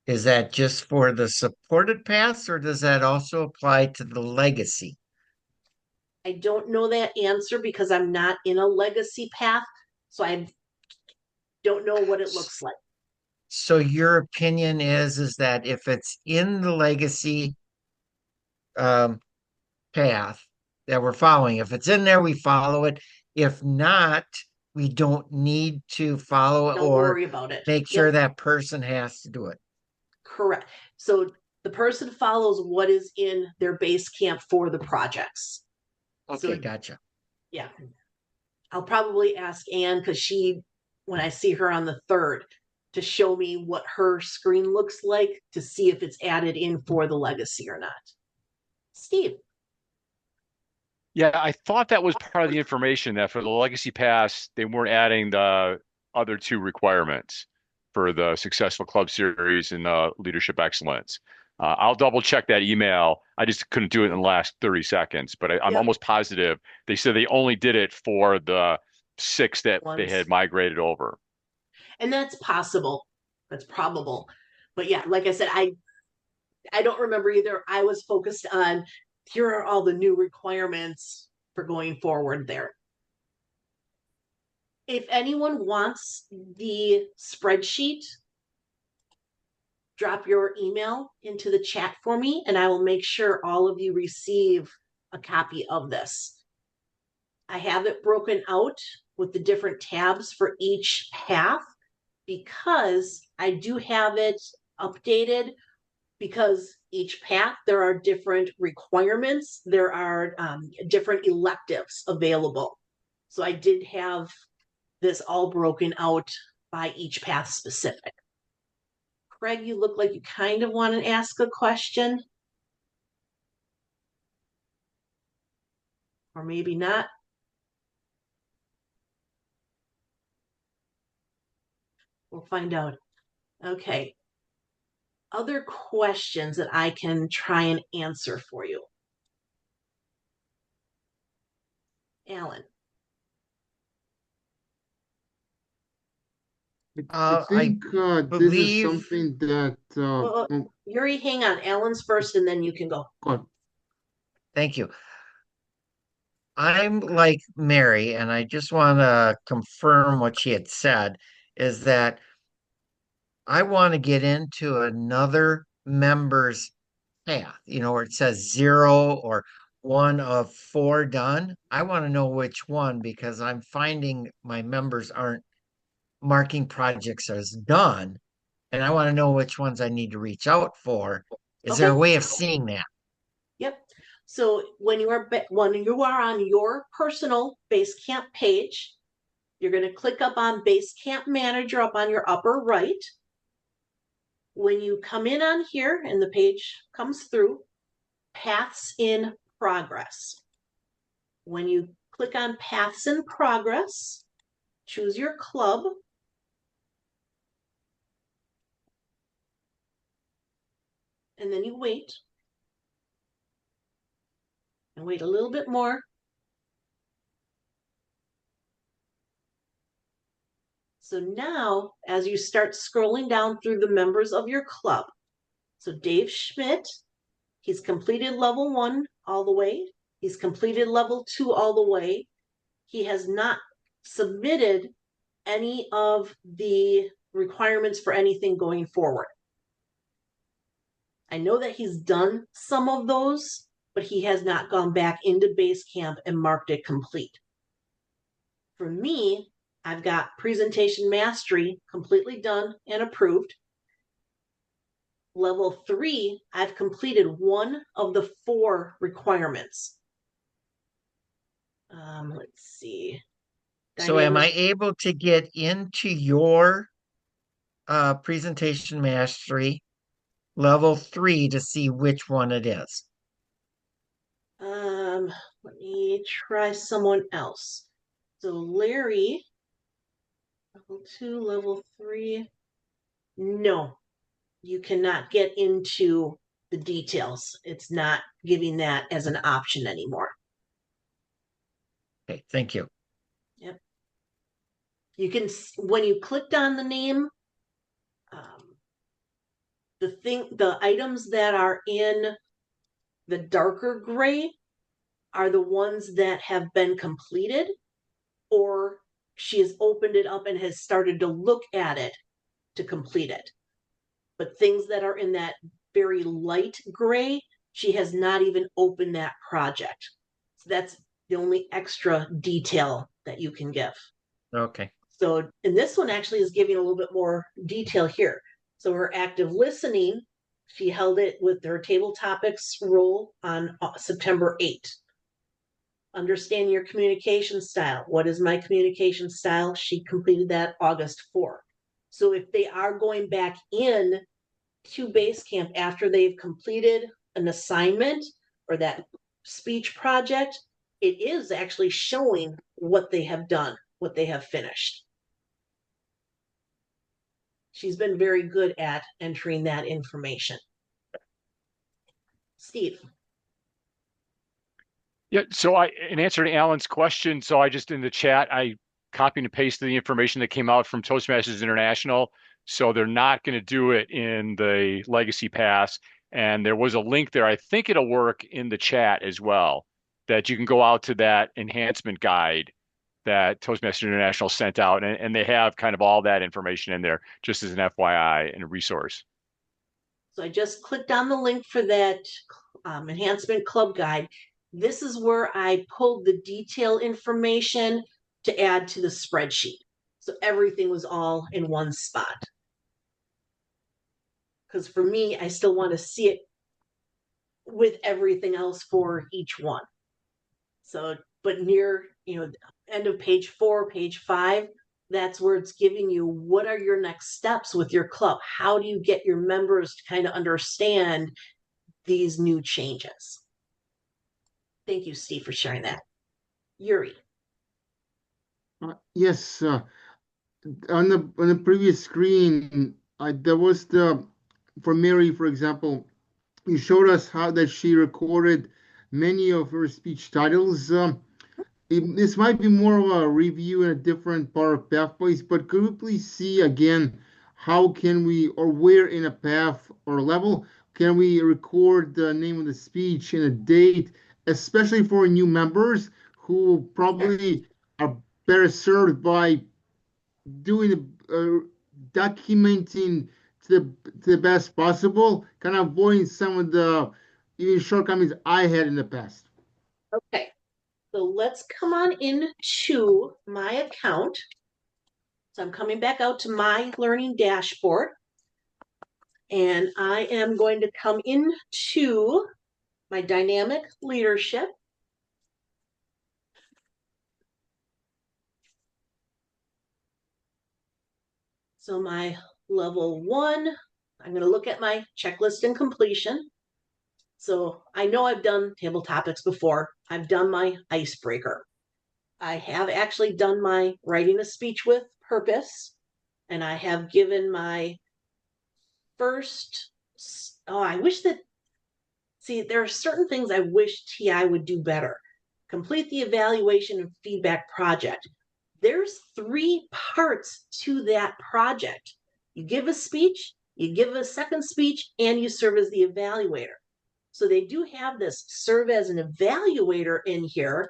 Is that just for the supported paths or does that also apply to the legacy? I don't know that answer because I'm not in a legacy path, so I don't know what it looks like. So your opinion is that if it's in the legacy um, path that we're following, if it's in there, we follow it. If not, we don't need to follow it Don't or worry about it. make sure Yep. that person has to do it. Correct. So the person follows what is in their base camp for the projects. Okay, So, gotcha. yeah. I'll probably ask Anne because when I see her on the 3rd, to show me what her screen looks like to see if it's added in for the legacy or not. Steve. Yeah, I thought that was part of the information that for the legacy pass, they weren't adding the other two requirements for the successful club series and leadership excellence. I'll double check that email. I just couldn't do it in the last 30 seconds, but I'm Yep. almost positive they said they only did it for the 6 that they had migrated over. And that's possible. That's probable. But yeah, like I said, I don't remember either. I was focused on here are all the new requirements for going forward there. If anyone wants the spreadsheet, drop your email into the chat for me and I will make sure all of you receive a copy of this. I have it broken out with the different tabs for each path because I do have it updated because each path, there are different requirements. There are different electives available. So I did have this all broken out by each path specific. Craig, you look like you kind of want to ask a question. Or maybe not. We'll find out. Okay. Other questions that I can try and answer for you. Alan. I think this is something that Yuri, hang on. Alan's first and then you can go. Go on. Thank you. I'm like Mary, and I just want to confirm what she had said is that I want to get into another member's path, where it says 0 or 1 of 4 done. I want to know which one because I'm finding my members aren't marking projects as done, and I want to know which ones I need to reach out for. Is there a way of seeing that? Yep. So when you are on your personal Basecamp page, you're going to click up on Basecamp Manager up on your upper right. When you come in on here and the page comes through, Paths in progress. When you click on paths in progress, choose your club. And then you wait. And wait a little bit more. So now, as you start scrolling down through the members of your club, so Dave Schmidt, he's completed level 1 all the way. He's completed level 2 all the way. He has not submitted any of the requirements for anything going forward. I know that he's done some of those, but he has not gone back into Basecamp and marked it complete. For me, I've got presentation mastery completely done and approved. Level 3, I've completed 1 of the 4 requirements. Let's see. So am I able to get into your presentation mastery level 3 to see which one it is? Let me try someone else. So Larry, level 2, level 3. No, you cannot get into the details. It's not giving that as an option anymore. Okay, thank you. Yep. You can, when you clicked on the name, the items that are in the darker gray are the ones that have been completed, or she has opened it up and has started to look at it to complete it. But things that are in that very light gray, she has not even opened that project. So that's the only extra detail that you can give. Okay. So, and this one actually is giving a little bit more detail here. So her active listening, she held it with her table topics role on September 8th. Understand your communication style. What is my communication style? She completed that August 4th. So if they are going back in to Basecamp after they've completed an assignment or that speech project, it is actually showing what they have done, what they have finished. She's been very good at entering that information. Steve. Yeah, so in answer to Alan's question, so I just in the chat, I copied and pasted the information that came out from Toastmasters International. So they're not going to do it in the Legacy Pass. And there was a link there. I think it'll work in the chat as well, that you can go out to that enhancement guide that Toastmasters International sent out. And they have kind of all that information in there, just as an FYI and a resource. So I just clicked on the link for that enhancement club guide. This is where I pulled the detail information to add to the spreadsheet. So everything was all in one spot. Because for me, I still want to see it with everything else for each one. So, but near, end of page 4, page 5, that's where it's giving you what are your next steps with your club? How do you get your members to kind of understand these new changes? Thank you, Steve, for sharing that. Yuri. Yes, on the previous screen, there was for Mary, for example, you showed us how that she recorded many of her speech titles. This might be more of a review in a different part of Pathways, but could we please see again how can we, or where in a path or level, can we record the name of the speech and a date, especially for new members who probably are better served by doing documenting to the best possible, kind of avoiding some of the even shortcomings I had in the past. Okay, so let's come on into my account. So I'm coming back out to my learning dashboard, and I am going to come into my dynamic leadership. So my level 1, I'm going to look at my checklist and completion. So I know I've done table topics before. I've done my icebreaker. I have actually done my writing a speech with purpose, and I have given my first. Oh, I wish that. See, there are certain things I wish TI would do better. Complete the evaluation and feedback project. There's 3 parts to that project. You give a speech, you give a second speech, and you serve as the evaluator. So they do have this serve as an evaluator in here,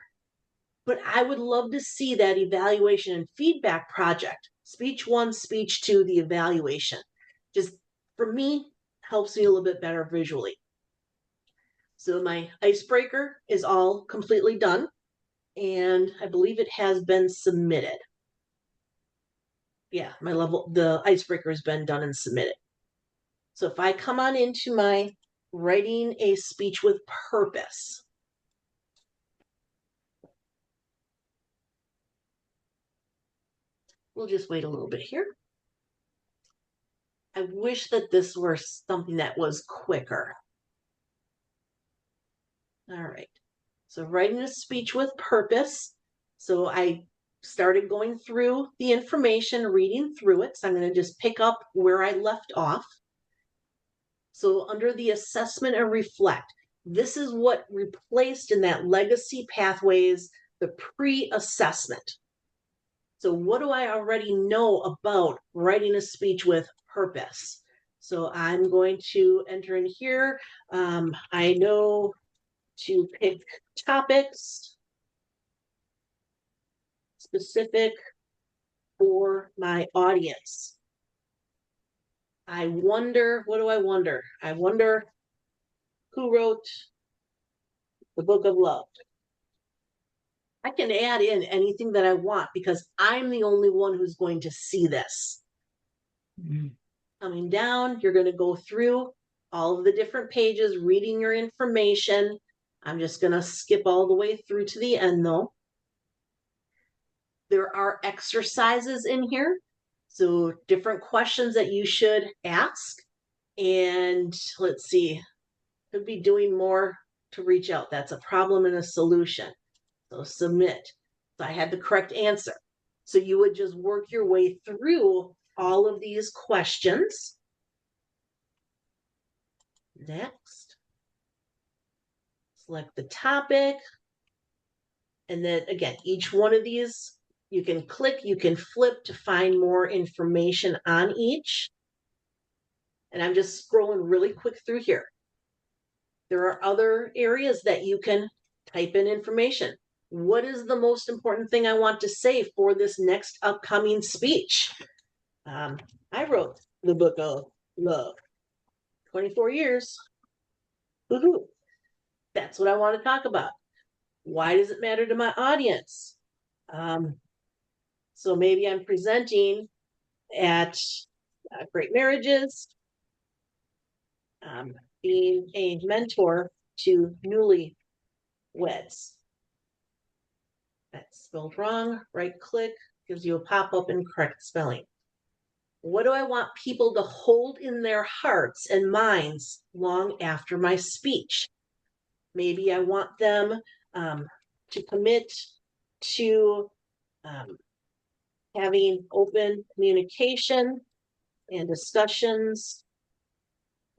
but I would love to see that evaluation and feedback project. Speech 1, speech 2, the evaluation. Just for me, helps me a little bit better visually. So my icebreaker is all completely done, and I believe it has been submitted. Yeah, the icebreaker has been done and submitted. So if I come on into my writing a speech with purpose, we'll just wait a little bit here. I wish that this were something that was quicker. All right. So writing a speech with purpose. So I started going through the information, reading through it. So I'm going to just pick up where I left off. So under the assessment and reflect, this is what replaced in that legacy pathways, the pre-assessment. So what do I already know about writing a speech with purpose? So I'm going to enter in here. I know to pick topics specific for my audience. I wonder, what do I wonder? I wonder who wrote the Book of Love. I can add in anything that I want because I'm the only one who's going to see this. Coming down, you're going to go through all of the different pages, reading your information. I'm just going to skip all the way through to the end though. There are exercises in here. So different questions that you should ask. And let's see, could be doing more to reach out. That's a problem and a solution. So submit. So I had the correct answer. So you would just work your way through all of these questions. Next. Select the topic. And then again, each one of these, you can click, you can flip to find more information on each. And I'm just scrolling really quick through here. There are other areas that you can type in information. What is the most important thing I want to say for this next upcoming speech? I wrote the Book of Love. 24 years. Woohoo. That's what I want to talk about. Why does it matter to my audience? So maybe I'm presenting at Great Marriages, being a mentor to newlyweds. That's spelled wrong. Right click gives you a pop-up in correct spelling. What do I want people to hold in their hearts and minds long after my speech? Maybe I want them to commit to having open communication and discussions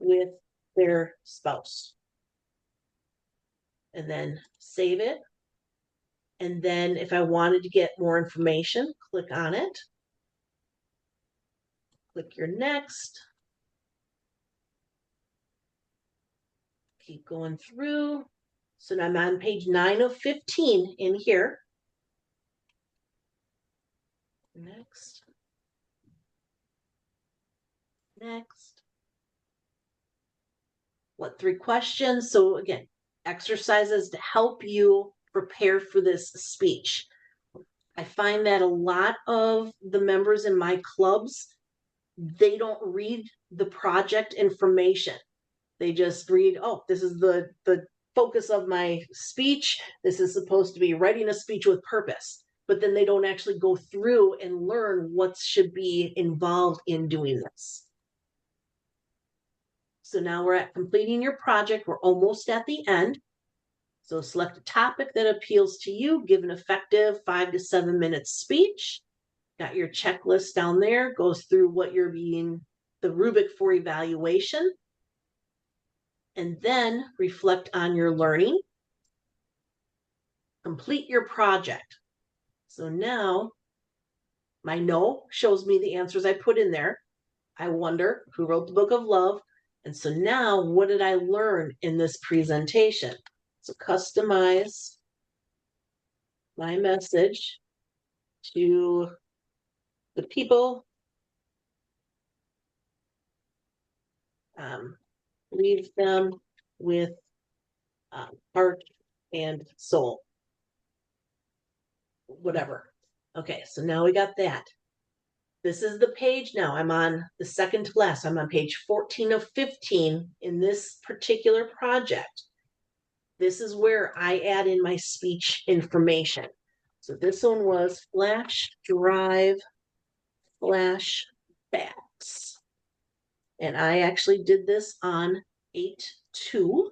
with their spouse. And then save it. And then if I wanted to get more information, click on it. Click your next. Keep going through. So now I'm on page 9 of 15 in here. Next. Next. What 3 questions? So again, exercises to help you prepare for this speech. I find that a lot of the members in my clubs, they don't read the project information. They just read, oh, this is the focus of my speech. This is supposed to be writing a speech with purpose. But then they don't actually go through and learn what should be involved in doing this. So now we're at completing your project. We're almost at the end. So select a topic that appeals to you, give an effective 5 to 7 minute speech. Got your checklist down there, goes through what you're being, the rubric for evaluation. And then reflect on your learning. Complete your project. So now my no shows me the answers I put in there. I wonder who wrote the book of love. And so now what did I learn in this presentation? So customize my message to the people. Leave them with heart and soul. Whatever. Okay, so now we got that. This is the page now. I'm on the second to last. I'm on page 14 of 15 in this particular project. This is where I add in my speech information. So this one was flash drive flashbacks. And I actually did this on 8/2.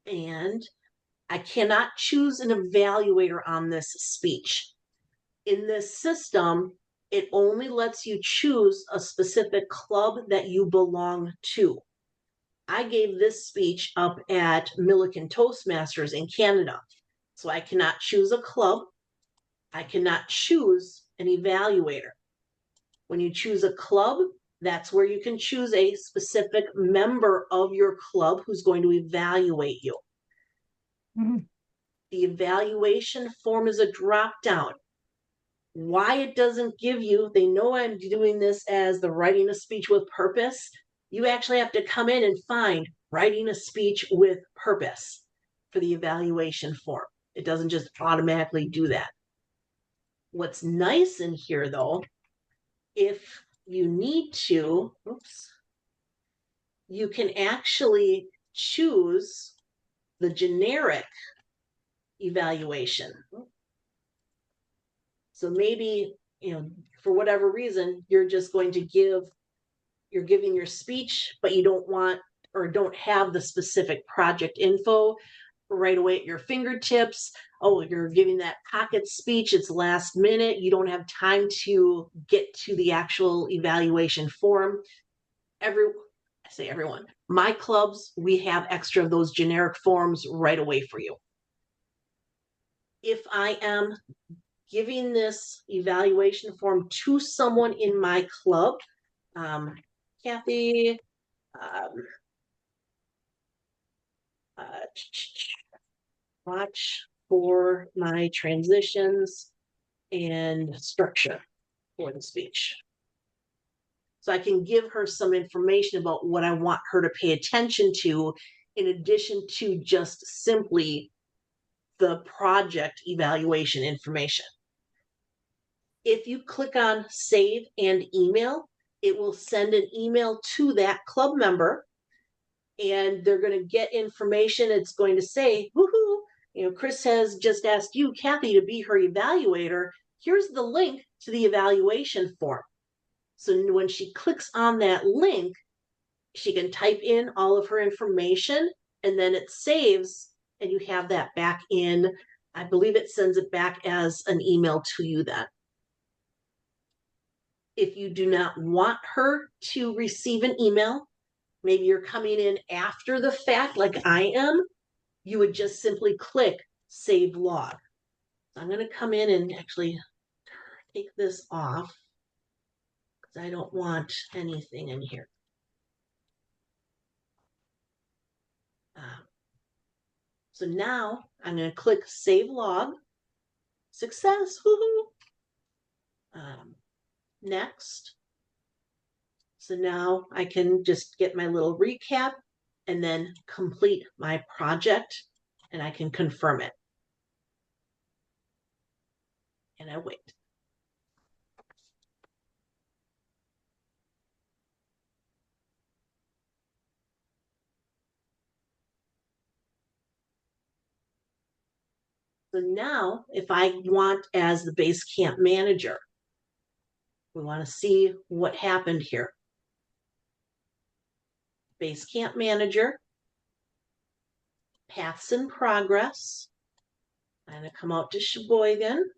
And I cannot choose an evaluator on this speech. In this system, it only lets you choose a specific club that you belong to. I gave this speech up at Milliken Toastmasters in Canada. So I cannot choose a club. I cannot choose an evaluator. When you choose a club, that's where you can choose a specific member of your club who's going to evaluate you. Mm-hmm. The evaluation form is a drop down. Why it doesn't give you, they know I'm doing this as the writing a speech with purpose. You actually have to come in and find writing a speech with purpose for the evaluation form. It doesn't just automatically do that. What's nice in here though, if you need to, you can actually choose the generic evaluation. So maybe, for whatever reason, you're just going to you're giving your speech, but you don't want or don't have the specific project info right away at your fingertips. Oh, you're giving that pocket speech, it's last minute. You don't have time to get to the actual evaluation form. Everyone, my clubs, we have extra of those generic forms right away for you. If I am giving this evaluation form to someone in my club, Kathy, watch for my transitions and structure for the speech. So I can give her some information about what I want her to pay attention to, in addition to just simply the project evaluation information. If you click on save and email, it will send an email to that club member and they're going to get information. It's going to say, woohoo, Kris has just asked you, Kathy, to be her evaluator. Here's the link to the evaluation form. So when she clicks on that link, she can type in all of her information and then it saves and you have that back in. I believe it sends it back as an email to you then. If you do not want her to receive an email, maybe you're coming in after the fact like I am, you would just simply click save log. So I'm going to come in and actually take this off because I don't want anything in here. So now I'm going to click save log. Success. Woohoo. Next. So now I can just get my little recap and then complete my project and I can confirm it. And I wait. So now if I want as the base camp manager, We want to see what happened here. Base Camp Manager, paths in progress. I'm going to come out to Sheboygan.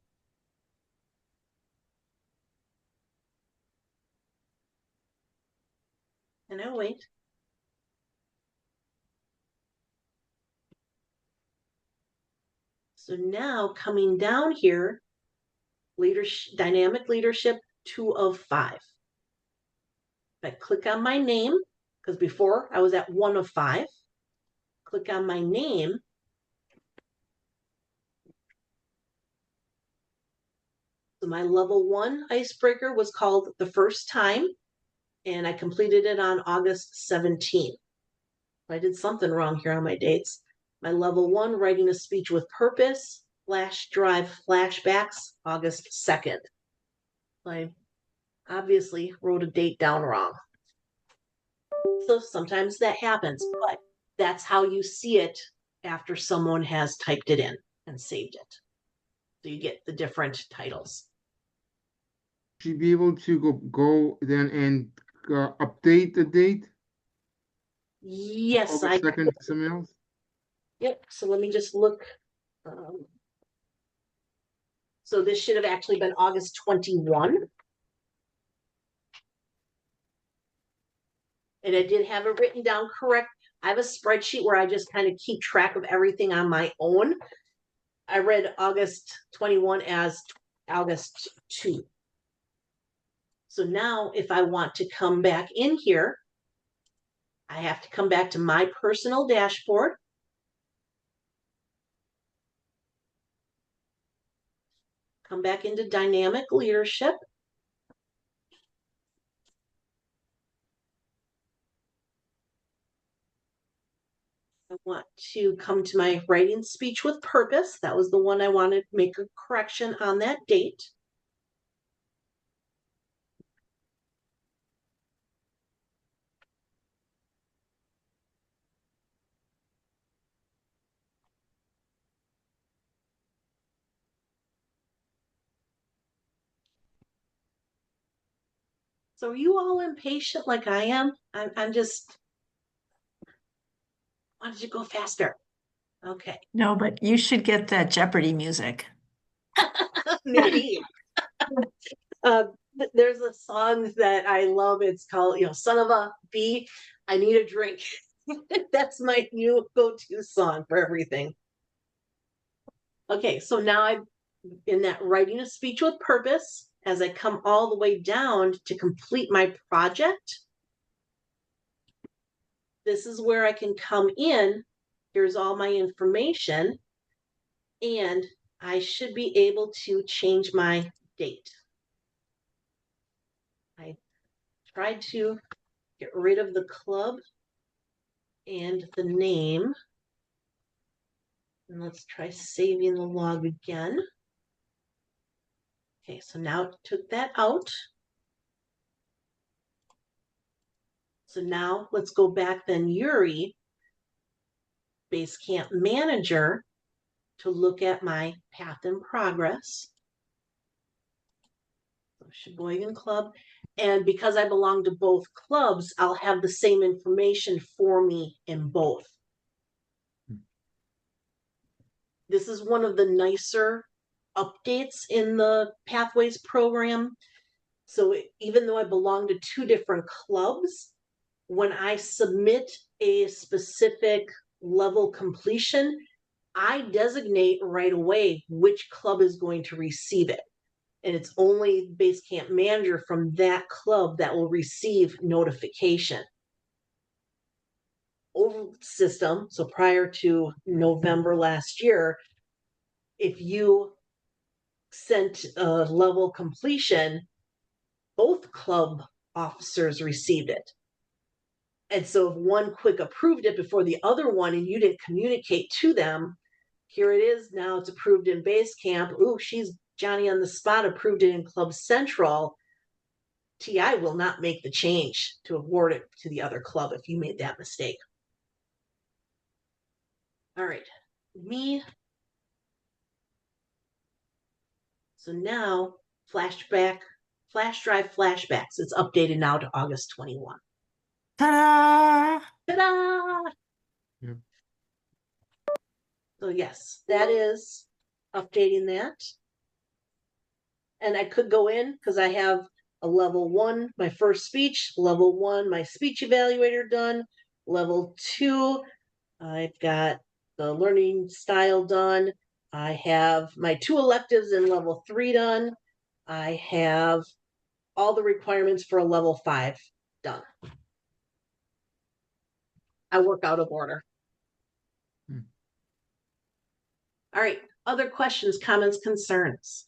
And I wait. So now coming down here, leadership, dynamic leadership 2 of 5. If I click on my name, because before I was at 1 of 5, click on my name. So my level 1 icebreaker was called The First Time, and I completed it on August 17th. I did something wrong here on my dates. My level 1 writing a speech with purpose, flash drive flashbacks, August 2nd. I obviously wrote a date down wrong. So sometimes that happens, but that's how you see it after someone has typed it in and saved it. So you get the different titles. Should you be able to go then and update the date? Yes, August 2nd to something else? Yep, so let me just look. So this should have actually been August 21. And I did have it written down correct. I have a spreadsheet where I just kind of keep track of everything on my own. I read August 21 as August 2. So now if I want to come back in here, I have to come back to my personal dashboard. Come back into dynamic leadership. I want to come to my writing speech with purpose. That was the one I wanted to make a correction on that date. So are you all impatient like I am? I'm just, why did you go faster? Okay. No, but you should get that Jeopardy music. Maybe. There's a song that I love. It's called, Son of a Bee, I Need a Drink. That's my new go-to song for everything. Okay, so now I'm in that writing a speech with purpose. As I come all the way down to complete my project, this is where I can come in. Here's all my information, and I should be able to change my date. I tried to get rid of the club and the name. And let's try saving the log again. Okay, so now it took that out. So now let's go back then, Yuri, Base Camp Manager, to look at my path in progress. So Sheboygan Club. And because I belong to both clubs, I'll have the same information for me in both. This is one of the nicer updates in the Pathways program. So even though I belong to 2 different clubs, when I submit a specific level completion, I designate right away which club is going to receive it. And it's only Base Camp Manager from that club that will receive notification. Old system, so prior to November last year, if you sent a level completion, both club officers received it. And so if one quick approved it before the other one and you didn't communicate to them, here it is now, it's approved in Base Camp. Ooh, she's Johnny on the spot, approved it in Club Central. TI will not make the change to award it to the other club if you made that mistake. All right, me. So now, flash drive flashbacks. It's updated now to August 21. Ta-da! Ta-da! Yep. So yes, that is updating that. And I could go in because I have a level 1, my first speech, level 1, my speech evaluator done, level 2, I've got the learning style done. I have my 2 electives in level 3 done. I have all the requirements for a level 5 done. I work out of order. All right, other questions, comments, concerns?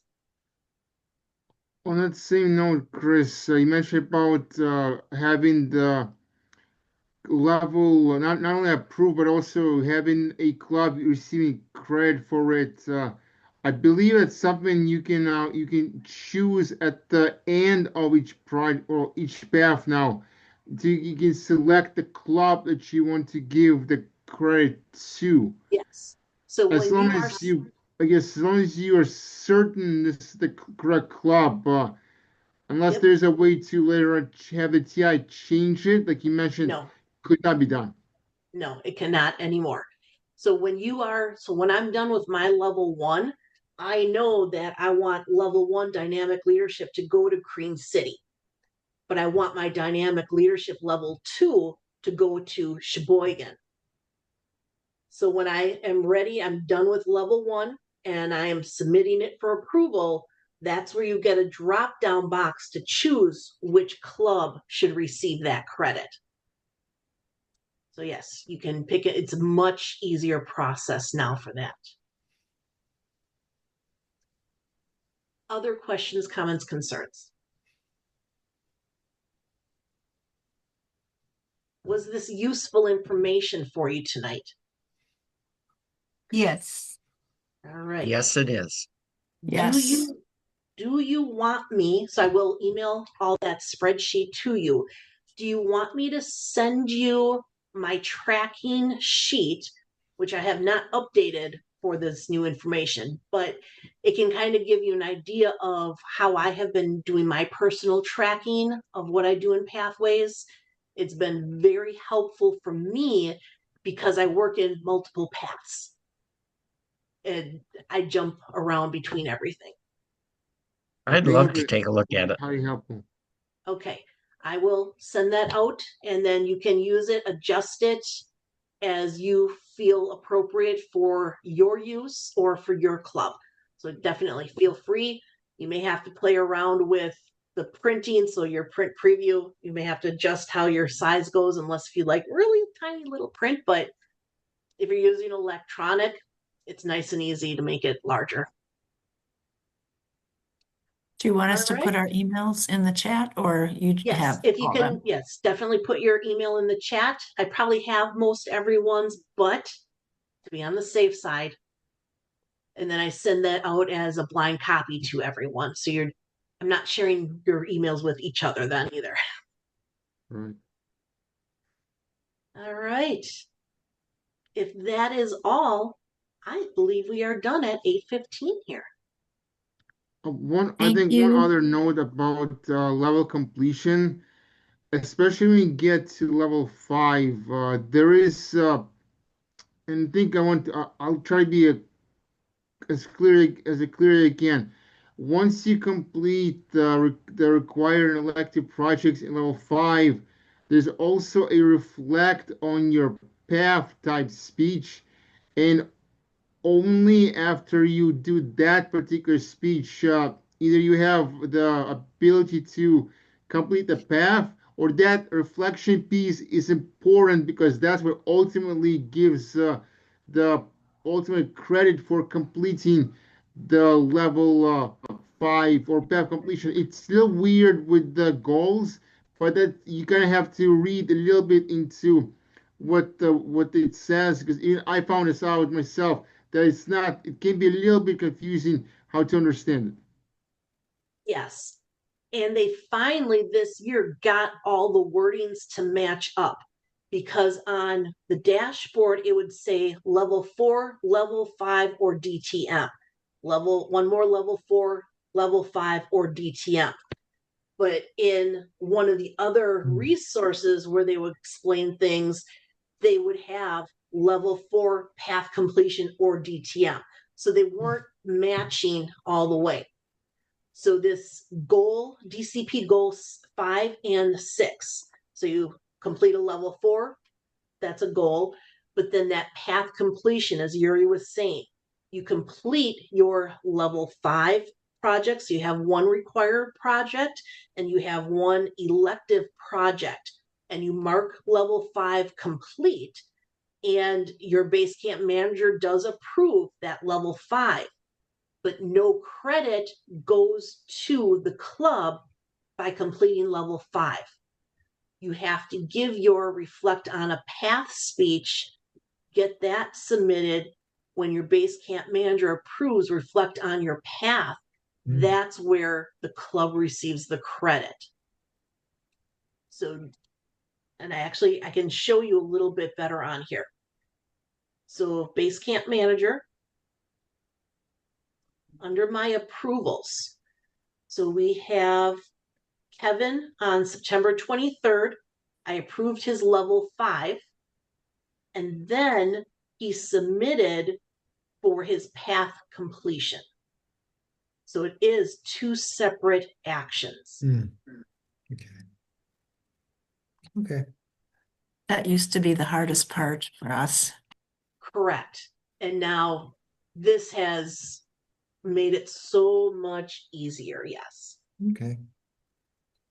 On that same note, Chris, you mentioned about having the level not only approved but also having a club receiving credit for it. I believe it's something you can choose at the end of each project or each path now. You can select the club that you want to give the credit to. Yes. So As when long you are, as you, I guess, as long as you are certain this is the correct club, unless Yep. there's a way to later on have the TI change it, like you mentioned, no, could not be done. no, it cannot anymore. So when I'm done with my level 1, I know that I want level 1 dynamic leadership to go to Cream City, but I want my dynamic leadership level 2 to go to Sheboygan. So when I am ready, I'm done with level 1 and I am submitting it for approval. That's where you get a drop down box to choose which club should receive that credit. So yes, you can pick it. It's a much easier process now for that. Other questions, comments, concerns? Was this useful information for you tonight? Yes. All right. Yes, it is. Yes. Do you want me, so I will email all that spreadsheet to you. Do you want me to send you my tracking sheet, which I have not updated for this new information, but it can kind of give you an idea of how I have been doing my personal tracking of what I do in Pathways. It's been very helpful for me because I work in multiple paths and I jump around between everything. I I'd love think to it take a look would at be it. highly helpful. Okay, I will send that out and then you can use it, adjust it as you feel appropriate for your use or for your club. So definitely feel free. You may have to play around with the printing. So your print preview, you may have to adjust how your size goes unless if you like really tiny little print. But if you're using electronic, it's nice and easy to make it larger. Do you want us All to right. put our emails in the chat or you Yes, have if you all can, them? yes, definitely put your email in the chat. I probably have most everyone's, but to be on the safe side. And then I send that out as a blind copy to everyone. So I'm not sharing your emails with each other then either. Right. All right. If that is all, I believe we are done at 8:15 here. I Thank think one you. other note about level completion, especially when you get to level 5, there is, and I think I'll try to be as clear as I can. Once you complete the required elective projects in level 5, there's also a reflect on your path type speech, and only after you do that particular speech, either you have the ability to complete the path, or that reflection piece is important because that's what ultimately gives the ultimate credit for completing the level 5 or path completion. It's still weird with the goals, but that you kind of have to read a little bit into what it says, because I found this out myself that it can be a little bit confusing how to understand it. Yes. And they finally this year got all the wordings to match up because on the dashboard it would say level 4, level 5, or DTM. Level 4, level 5, or DTM. But in one of the other resources where they would explain things, they would have level 4 path completion or DTM. So they weren't matching all the way. So this goal, DCP goals 5 and 6. So you complete a level 4, that's a goal. But then that path completion, as Yuri was saying, you complete your level 5 project. So you have one required project and you have one elective project, and you mark level 5 complete, and your base camp manager does approve that level 5, but no credit goes to the club by completing level 5. You have to give your reflect on a path speech, get that submitted. When your base camp manager approves reflect on your path, that's where the club receives the credit. So, and I can show you a little bit better on here. So base camp manager, under my approvals. So we have Kevin on September 23rd. I approved his level 5. And then he submitted for his path completion. So it is 2 separate actions. Okay. Okay. That used to be the hardest part for us. Correct. And now this has made it so much easier. Yes. Okay.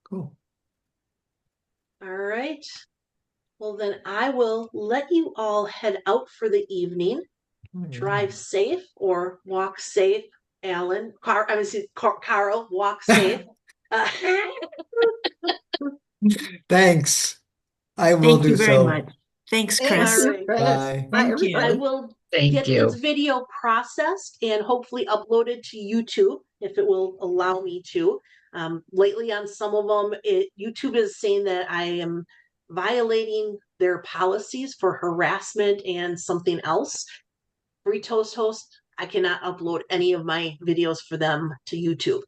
Cool. All right. Well, then I will let you all head out for the evening. Drive safe or walk safe. Alan, Carl, walk safe. Thanks. I will Thank do you very so. much. Thanks, Thank Kris. you, Alright. Kris. Bye. Bye, Thank you. I everybody. will Thank get you. this video processed and hopefully uploaded to YouTube if it will allow me to. Lately on some of them, YouTube is saying that I am violating their policies for harassment and something else. Free Toast Host, I cannot upload any of my videos for them to YouTube.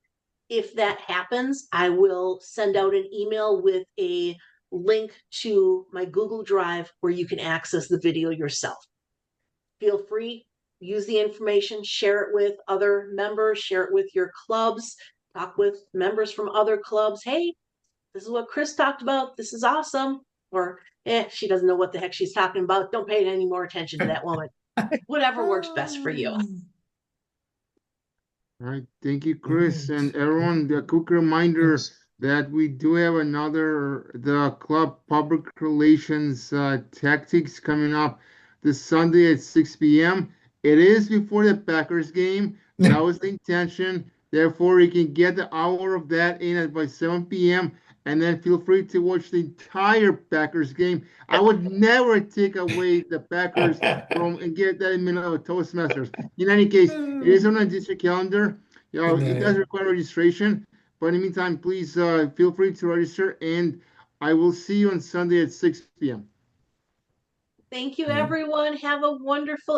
If that happens, I will send out an email with a link to my Google Drive where you can access the video yourself. Feel free, use the information, share it with other members, share it with your clubs, talk with members from other clubs. Hey, this is what Kris talked about. This is awesome. Or, she doesn't know what the heck she's talking about. Don't pay any more attention to that woman. Whatever works best for you. All right, thank you, Kris, Right. and everyone. The quick reminder that we do have the club public relations tactics coming up this Sunday at 6 p.m. It is before the Packers game. That was the intention. Therefore, you can get the hour of that in by 7 p.m. and then feel free to watch the entire Packers game. I would never take away the Packers from and get that in the middle of Toastmasters. In any case, it is on a district calendar. It does require registration, but in the meantime, please feel free to register, and I will see you on Sunday at 6 p.m. Thank you, everyone. Have a wonderful